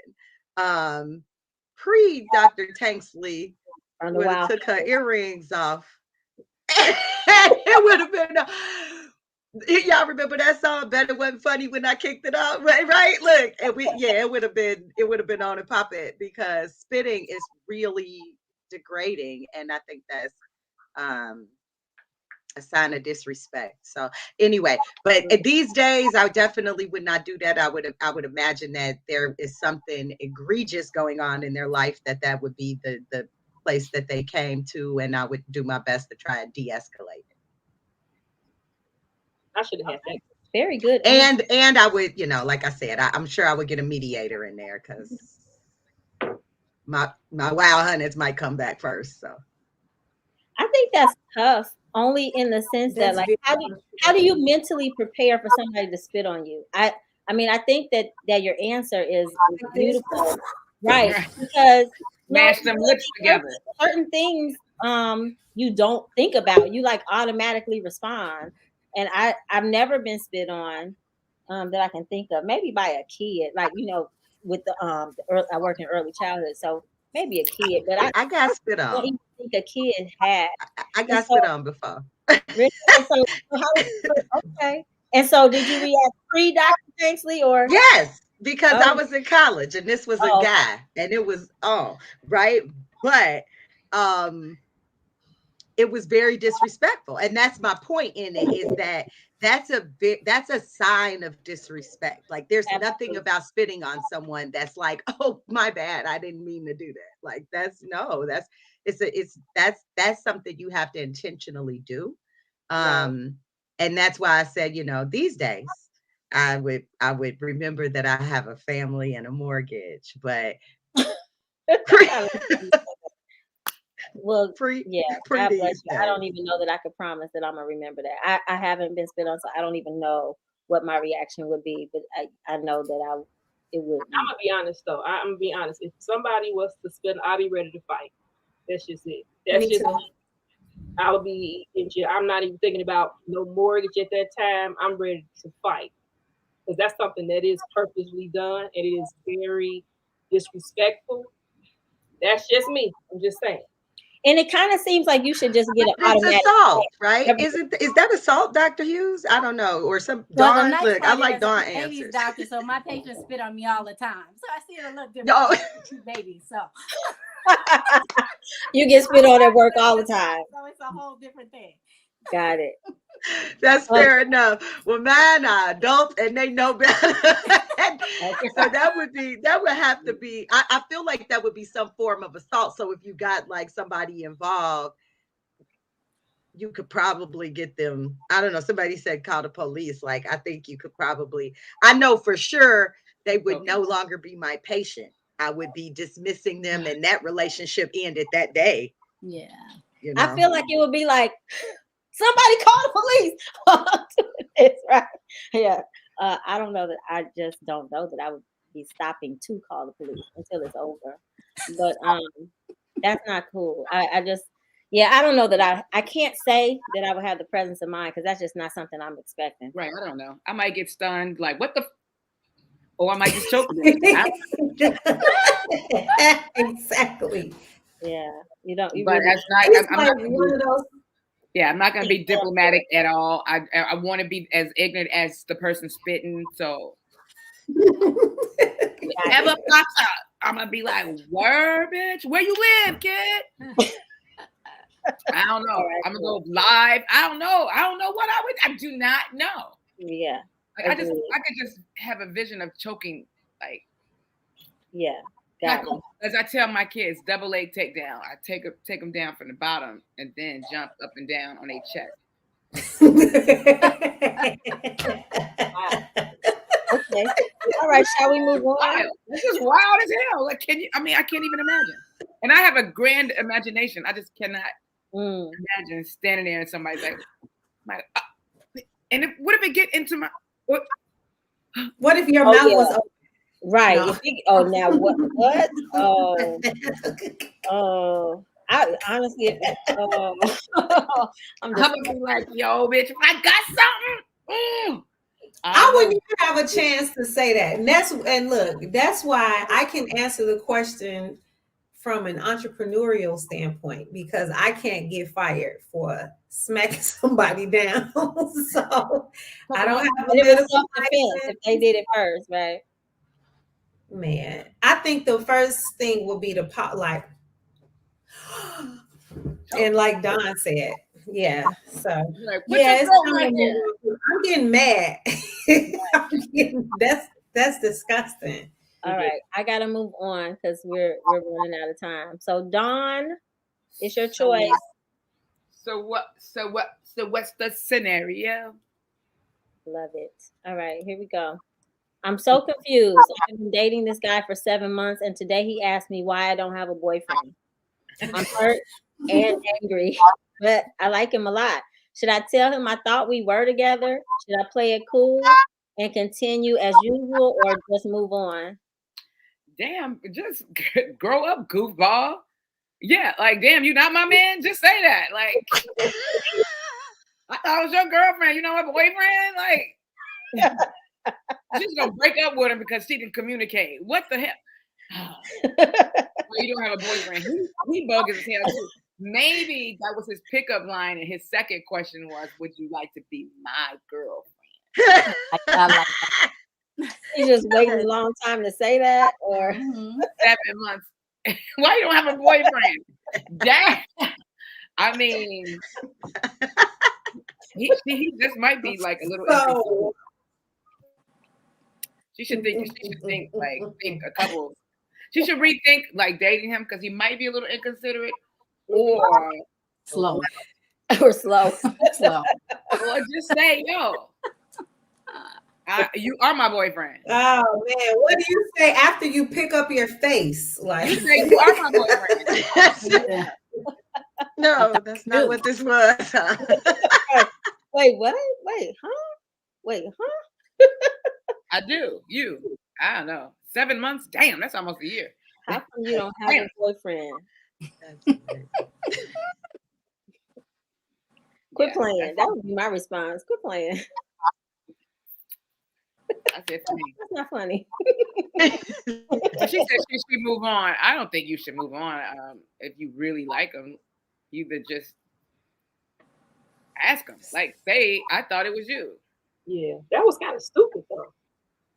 Pre-Dr. Tanksley would have took her earrings off. It would have been Y'all remember that song? Bet It Wasn't Funny When I Kicked It Up, right? Look, and it would have been on and pop it, because spitting is really degrading, and I think that's a sign of disrespect. So anyway, but these days I definitely would not do that. I would imagine that there is something egregious going on in their life that would be the place that they came to, and I would do my best to try and de-escalate it. I should have had that. Very good. And I would, like I said, I'm sure I would get a mediator in there, because my wild hunters might come back first. So I think that's tough, only in the sense that, like, how do you mentally prepare for somebody to spit on you? I mean, I think that your answer is beautiful, right? Because mash them lips together. Certain things you don't think about, you like automatically respond. And I've never been spit on that I can think of. Maybe by a kid, like, with I work in early childhood, so maybe a kid. But I got spit on. I don't even think a kid had. I got spit on before. Really? Okay. And so, did you react pre-Dr. Tanksley or? Yes, because I was in college and this was a guy, and it was right, but it was very disrespectful, and that's my point in it, is that that's a sign of disrespect. Like, there's nothing about spitting on someone that's like, oh, my bad, I didn't mean to do that. Like, that's something you have to intentionally do. And that's why I said, these days I would remember that I have a family and a mortgage, but well, yeah, God bless you. I don't even know that I could promise that I'm gonna remember that. I haven't been spit on, so I don't even know what my reaction would be, but I know that it would. I'm gonna be honest though. I'm gonna be honest. If somebody was to spit, I'll be ready to fight. That's just it. That's just me. I'll be in jail. I'm not even thinking about no mortgage at that time. I'm ready to fight, because that's something that is purposely done, and it is very disrespectful. That's just me. I'm just saying. And it kind of seems like you should just get an automatic assault, right? Is that assault, Dr. Hughes? I don't know. Or some Dawn. Look, I like Dawn answers. Doctor, so my patients spit on me all the time, so I see it a little different. Two babies, so you get spit on at work all the time. So it's a whole different thing. Got it. That's fair enough. Well, mine are adults and they know better. So that would have to be, I feel like that would be some form of assault. So if you got like somebody involved, you could probably get them. I don't know. Somebody said call the police. Like, I think you could probably, I know for sure they would no longer be my patient. I would be dismissing them, and that relationship ended that day. Yeah. I feel like it would be like, somebody call the police. It's right. Yeah. I don't know that. I just don't know that I would be stopping to call the police until it's over. But that's not cool. I don't know that I can't say that I would have the presence of mind, because that's just not something I'm expecting. Right. I don't know. I might get stunned. Like, what the? Or I might just choke. Exactly. Yeah. You don't. But really, that's not. I'm not one of those. Yeah, I'm not going to be diplomatic at all. I want to be as ignorant as the person spitting. So whatever pops up, I'm going to be like, word, bitch, where you live, kid? I don't know. I'm going to go live. I don't know what I do not know. Yeah. Like, I could just have a vision of choking, like. Yeah. As I tell my kids, double leg takedown. I take them down from the bottom and then jump up and down on their chest. Okay. All right. Shall we move on? Wild. This is wild as hell. Like, I can't even imagine. And I have a grand imagination. I just cannot imagine standing there and somebody's like, and what if it get into my? What if your mouth was open? Right. No. Now what? I honestly, I'm gonna be like, yo, bitch, I got something. I wouldn't even have a chance to say that. And look, that's why I can answer the question from an entrepreneurial standpoint because I can't get fired for smacking somebody down. So I don't have a it was medical self-defense if they did it first, right? Man, I think the first thing will be the pot, like, and like Don said, yeah. So Like, yeah, it's time to move on. I'm getting mad. That's disgusting. All right, I gotta move on because we're running out of time. So Dawn, it's your choice. So what's the scenario? Love it. All right, here we go. I'm so confused. I've been dating this guy for 7 months, and today he asked me why I don't have a boyfriend. I'm hurt and angry, but I like him a lot. Should I tell him I thought we were together? Should I play it cool and continue as usual, or just move on? Damn, just grow up, goofball. Yeah, like, damn, you not my man? Just say that. Like, I thought it was your girlfriend. You don't have a boyfriend? Like, she's going to break up with him because she didn't communicate. What the hell? Well, you don't have a boyfriend. He bogus as hell, too. Maybe that was his pickup line, and his second question was, would you like to be my girlfriend? I like that. He's just waiting a long time to say that, or 7 months. Why you don't have a boyfriend? Damn. I mean, he just might be like a little. She should think a couple. She should rethink like dating him because he might be a little inconsiderate or slow. Or slow. Or just say, yo, you are my boyfriend. Oh man, what do you say after you pick up your face? Like, you say you are my boyfriend. No, that's not what this was. Wait, what? Wait, huh? I do. I don't know. 7 months? Damn, that's almost a year. How come you don't have a boyfriend? Quit playing. That would be my response. Quit playing. That's it for me. That's not funny. She said she should move on. I don't think you should move on. If you really like him, you could just ask him. Like, say, I thought it was you. Yeah, that was kind of stupid though.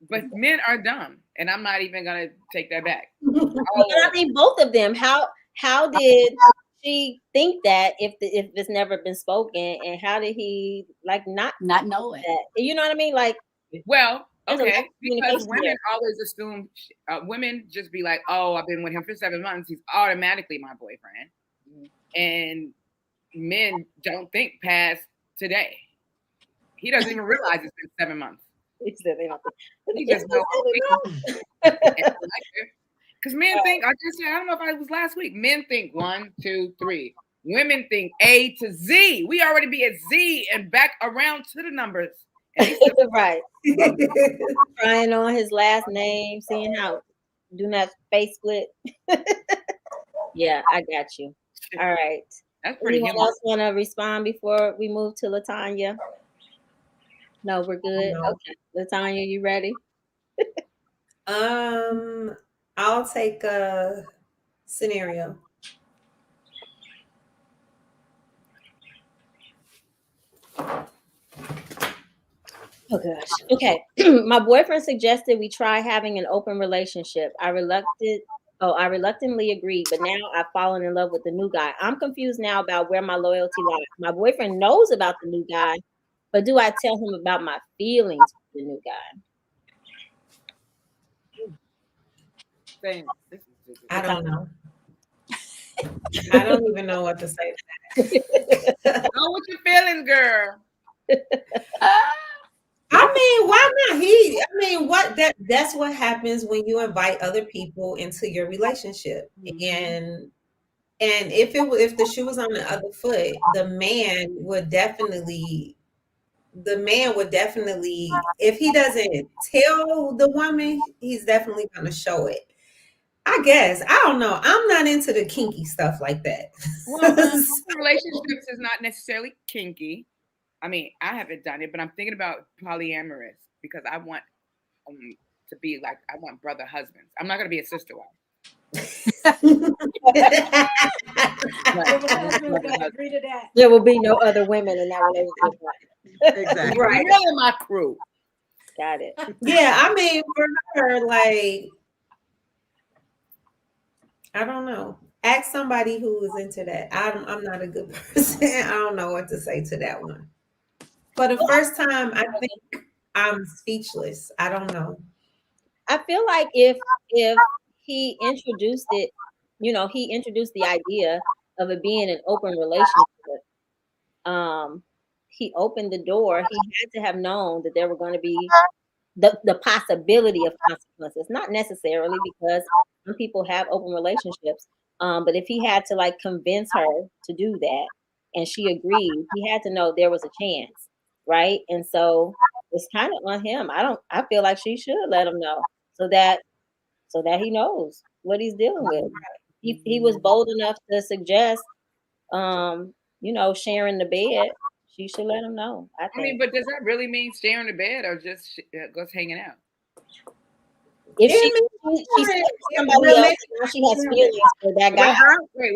But men are dumb, and I'm not even gonna take that back. I mean, both of them. How did she think that if it's never been spoken, and how did he like not know it? That? You know what I mean? Like, well, okay, because women always assume women just be like, oh, I've been with him for 7 months. He's automatically my boyfriend, and men don't think past today. He doesn't even realize it's been 7 months. He said they don't think. He just knows. Because men think, like I said, I don't know if it was last week. Men think 1, 2, 3. Women think A to Z. We already be at Z and back around to the numbers. Right. Trying on his last name, seeing how do not face split. Yeah, I got you. All right. That's pretty. Anyone else want to respond before we move to LaTanya? No, we're good. No. Okay, LaTanya, you ready? I'll take a scenario. Oh gosh. Okay. My boyfriend suggested we try having an open relationship. I reluctantly agreed, but now I've fallen in love with the new guy. I'm confused now about where my loyalty lies. My boyfriend knows about the new guy, but do I tell him about my feelings for the new guy? I don't know. I don't even know what to say to that. Know what your feelings, girl. I mean, why not? That's what happens when you invite other people into your relationship. And if the shoe was on the other foot, the man would definitely, if he doesn't tell the woman, he's definitely gonna show it. I guess. I don't know. I'm not into the kinky stuff like that. Well, relationships is not necessarily kinky. I mean, I haven't done it, but I'm thinking about polyamorous because I want to be like, I want brother husbands. I'm not going to be a sister wife. Agree to that. There will be no other women in that relationship. Exactly. Right. You're in my crew. Got it. Yeah, I mean, for her, like, I don't know. Ask somebody who is into that. I'm not a good person. I don't know what to say to that one. For the first time, I think I'm speechless. I don't know. I feel like if he introduced it, he introduced the idea of it being an open relationship. He opened the door. He had to have known that there were going to be the possibility of consequences, not necessarily because some people have open relationships. But if he had to like convince her to do that and she agreed, he had to know there was a chance, right? And so it's kind of on him. I feel like she should let him know so that he knows what he's dealing with. He was bold enough to suggest sharing the bed. She should let him know. I I mean, think. but does that really mean staying in the bed or just goes hanging out? If Yeah, she sees somebody else, now she has feelings for that guy. Wait,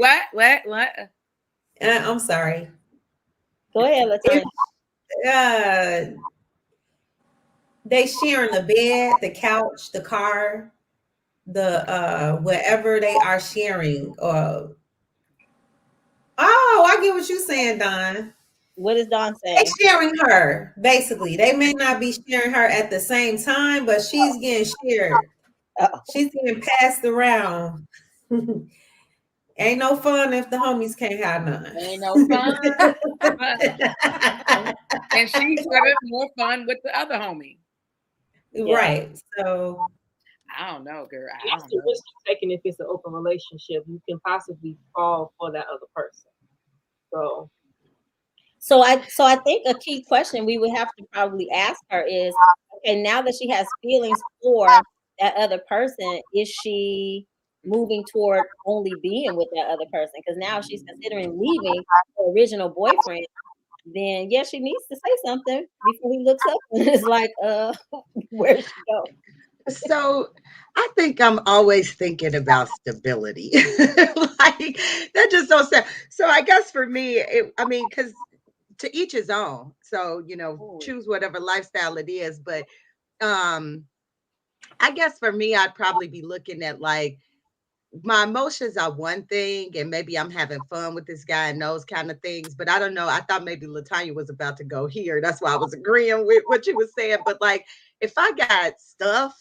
what? I'm sorry. Go ahead, LaTanya. They sharing the bed, the couch, the car, the wherever they are sharing. Oh, I get what you're saying, Don. What is Dawn They saying? sharing her, basically. They may not be sharing her at the same time, but she's getting shared. Uh-oh. She's getting passed around. Ain't no fun if the homies can't have none. Ain't no fun. And she's having more fun with the other homie. Yeah. Right. So I don't know, girl. That's the risk you're taking if it's an open relationship. You can possibly fall for that other person. So I think a key question we would have to probably ask her is, okay, now that she has feelings for that other person, is she moving toward only being with that other person? Because now she's considering leaving her original boyfriend. Then yeah, she needs to say something before he looks up and is like, where'd she go? So I think I'm always thinking about stability. Like that just don't sound. So I guess for me, because to each his own. So, choose whatever lifestyle it is. But I guess for me, I'd probably be looking at like my emotions are one thing, and maybe I'm having fun with this guy and those kind of things. But I don't know. I thought maybe LaTanya was about to go here. That's why I was agreeing with what you were saying. But like, if I got stuff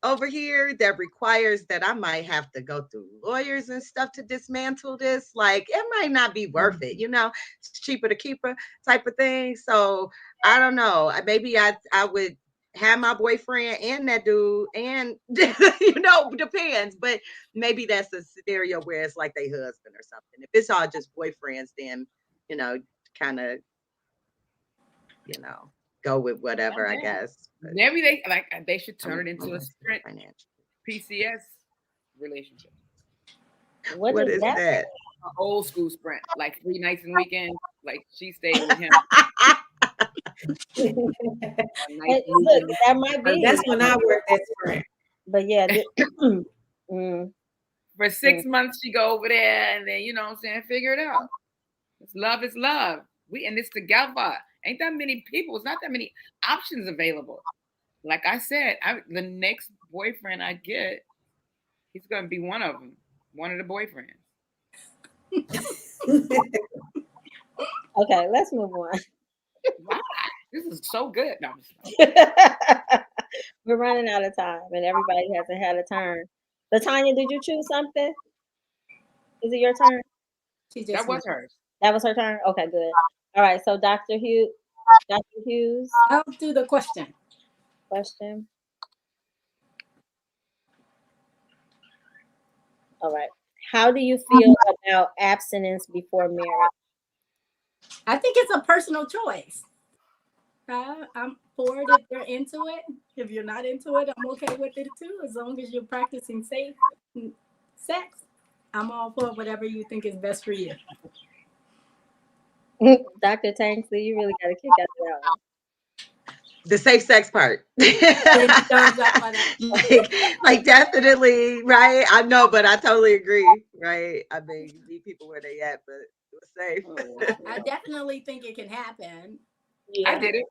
over here that requires that I might have to go through lawyers and stuff to dismantle this, like it might not be worth it. It's cheaper to keep her type of thing. So I don't know. Maybe I would have my boyfriend and that dude, and depends. But maybe that's a scenario where it's like they husband or something. If it's all just boyfriends, then kind of go with whatever, I guess. But maybe they should turn it into a sprint PCS relationship. What is that? An old school sprint, like 3 nights and weekends. Like she stayed with him. Look, that might be. that's when I worked at Sprint. But yeah. For 6 months she go over there and then figure it out. It's love is love. We in this together. Ain't that many people. It's not that many options available. Like I said, the next boyfriend I get, he's gonna be one of them. One of the boyfriends. Okay, let's move on. Why? This is so good. No, we're running out of time, and everybody hasn't had a turn. LaTanya, did you choose something? Is it your turn? That was hers. That was her turn? Okay, good. All right, so Dr. Hughes. I'll do the question. All right. How do you feel about abstinence before marriage? I think it's a personal choice. I'm for it if you're into it. If you're not into it, I'm okay with it too. As long as you're practicing safe sex, I'm all for whatever you think is best for you. Dr. Tanksley, you really got to kick out that one. The safe sex part. like definitely, right? I know, but I totally agree, right? I mean, meet people where they at, but it was safe. I definitely think it can happen. Yeah. I did it.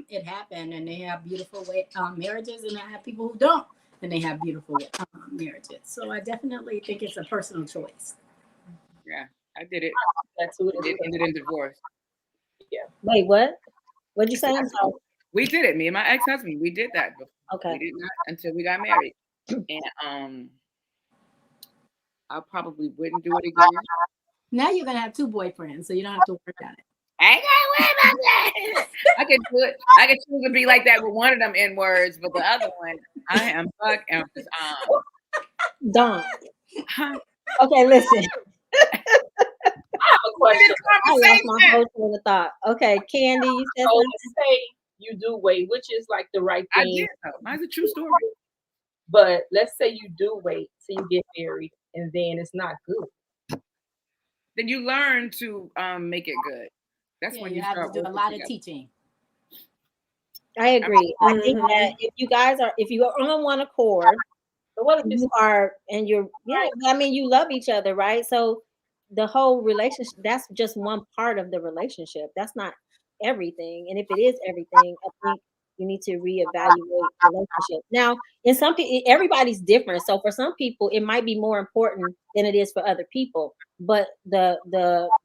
It happened, and they have beautiful marriages, and I have people who don't, and they have beautiful marriages. So I definitely think it's a personal choice. Yeah, I did it. That's who it is. It ended in divorce. Yeah. Wait, what? What'd you say? I'm sorry. We did it. Me and my ex-husband, we did that before. Okay. We did not until we got married. And I probably wouldn't do it again. Now you're gonna have 2 boyfriends, so you don't have to worry about it. I ain't gotta worry about that. I can do it. I can choose to be like that with one of them N words, but the other one, I am fuck emphasis on. Don't. Okay, listen. I have a question. I lost my whole train of thought. Okay, Candie, you said So something. let's say you do wait, which is like the right I thing. did though. Mine's a true story. But let's say you do wait till you get married and then it's not good. Then you learn to make it good. That's when you have start to do a lot of teaching. I agree. I think that if you are on one accord, But what if you are, and you're, I mean, you love each other, right? So the whole relationship, that's just one part of the relationship. That's not everything. And if it is everything, I think you need to reevaluate relationship. Now, in some people, everybody's different. So for some people, it might be more important than it is for other people. But the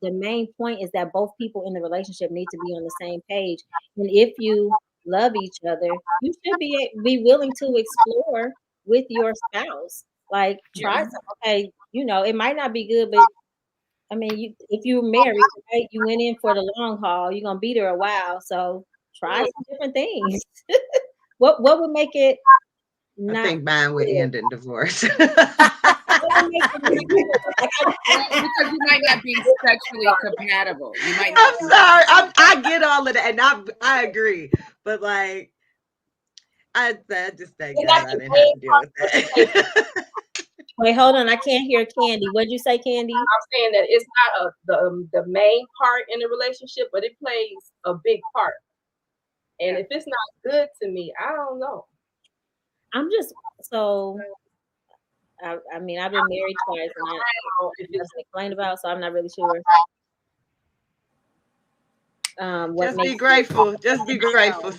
main point is that both people in the relationship need to be on the same page. And if you love each other, you should be willing to explore with your spouse. Like try some, okay, it might not be good, but I mean, if you're married, right, you went in for the long haul, you're gonna be there a while. So try some different things. What would make it I think mine would end in divorce. Because you might not be sexually compatible. You might not. I'm sorry. I get all of that, and I agree. But like, I just thank God I didn't have to deal with that. Wait, hold on. I can't hear Candie. What'd you say, Candie? I'm saying that it's not the main part in the relationship, but it plays a big part. And if it's not good to me, I don't know. I'm just so. I mean, I've been married twice, and I don't know if it's explained about, so I'm not really sure. Just be grateful. Just be grateful.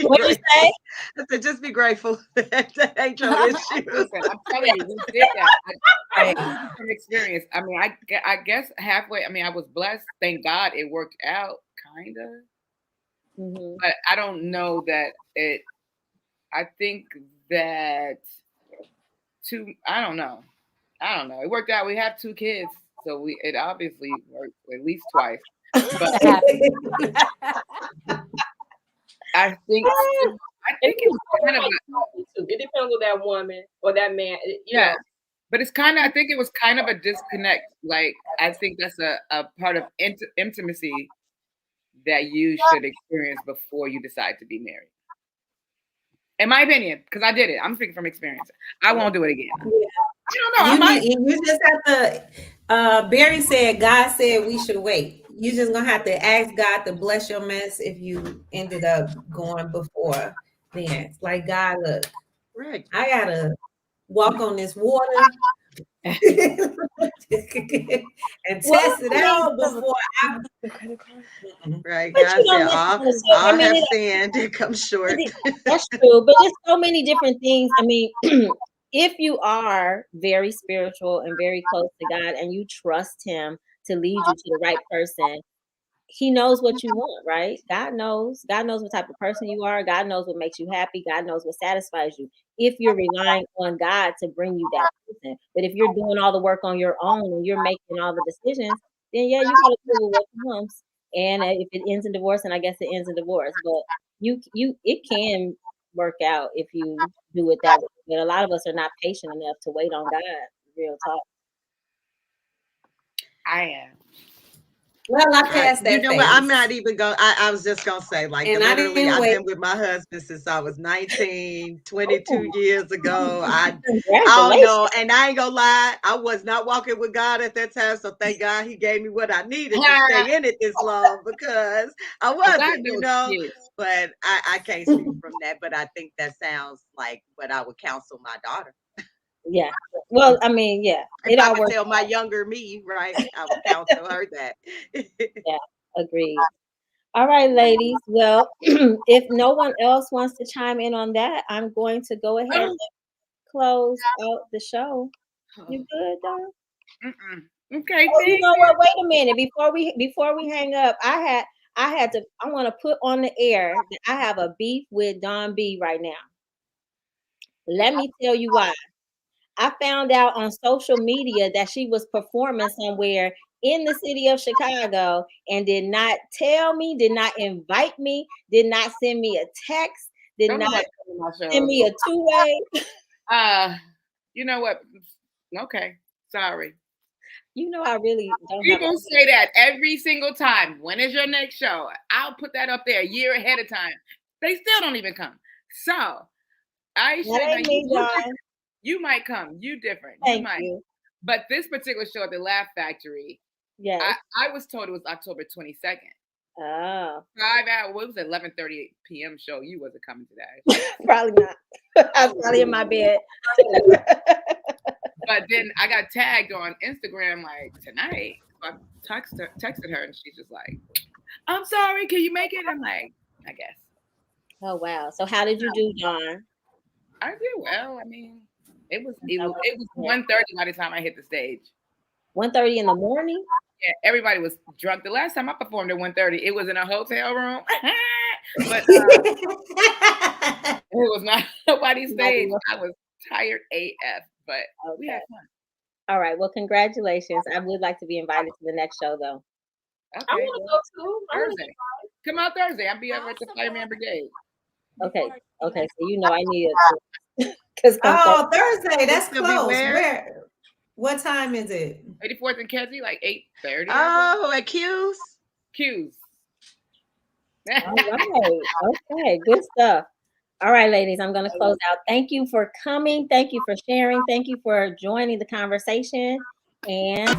What did you say? I said, just be grateful. That ain't your issue. Listen, I'm telling you, we did that. From experience. I mean, I guess halfway. I mean, I was blessed. Thank God it worked out, kind of. Mm-hmm. But I don't know that it. I think that I don't know. It worked out. We have 2 kids, so it obviously worked at least twice. But I think it was kind of. It depends on that woman or that man. You know. But it's kind of. I think it was kind of a disconnect. Like I think that's a part of intimacy that you should experience before you decide to be married. In my opinion, because I did it. I'm speaking from experience. I won't do it again. I don't know. You just have to. Barry said, God said we should wait. You're just gonna have to ask God to bless your mess if you ended up going before then. It's like, God, look, right. I gotta walk on this water and test it out before I. Right, God said, all have sinned and come short. That's true, but there's so many different things. I mean, if you are very spiritual and very close to God and you trust Him to lead you to the right person, He knows what you want, right? God knows what type of person you are. God knows what makes you happy. God knows what satisfies you. If you're relying on God to bring you that person, but if you're doing all the work on your own and you're making all the decisions, then you gotta deal with what comes. And if it ends in divorce, then I guess it ends in divorce. But it can work out if you do it that way. But a lot of us are not patient enough to wait on God. Real talk. I am. Well, I passed that You know what? I'm phase. not even going. I was just gonna say, like, And I literally, didn't I've wait. been with my husband since I was 19, 22 years ago. I don't Congratulations. know, and I ain't gonna lie, I was not walking with God at that time. So thank God He gave me what I needed to stay in it this long, because I wasn't, you know. But I can't speak from that. But I think that sounds like what I would counsel my daughter. Yeah. Well, I mean, yeah. If I would tell my younger me, right, I would counsel her that. Yeah, agreed. All right, ladies. Well, if no one else wants to chime in on that, I'm going to go ahead and close out the show. You good, Don? Okay. Oh, you know what? Wait a minute. Before we hang up, I want to put on the air that I have a beef with Don B right now. Let me tell you why. I found out on social media that she was performing somewhere in the city of Chicago and did not tell me, did not invite me, did not send me a text, did not send me a two-way. You know what? Okay, sorry. You know, I really don't. People say that every single time. When is your next show? I'll put that up there a year ahead of time. They still don't even come. So, Aisha, you might come. You different. Thank you. But this particular show at the Laugh Factory, yes, I was told it was October 22nd. Oh. 5 hours. What was it? 11:30 p.m. show. You wasn't coming to that. Probably not. I was probably in my bed. But then I got tagged on Instagram like tonight. I texted her and she's just like, "I'm sorry, can you make it?" I'm like, I guess. Oh wow! So how did you do, John? I did well. I mean, it was 1:30 by the time I hit the stage. 1:30 in the morning? Yeah, everybody was drunk. The last time I performed at 1:30, it was in a hotel room. But it was not nobody's stage. I was tired AF, but we had fun. All right. Well, congratulations. I would like to be invited to the next show, though. Okay. I want to go too. Thursday. Come out Thursday. I'll be over at the Fireman Brigade. Okay. Okay. So you know I need it. Thursday. That's close. Where? What time is it? 84th and Kedzie, like 8:30. Oh, at Q's. All right. Okay. Good stuff. All right, ladies, I'm going to close out. Thank you for coming. Thank you for sharing. Thank you for joining the conversation. And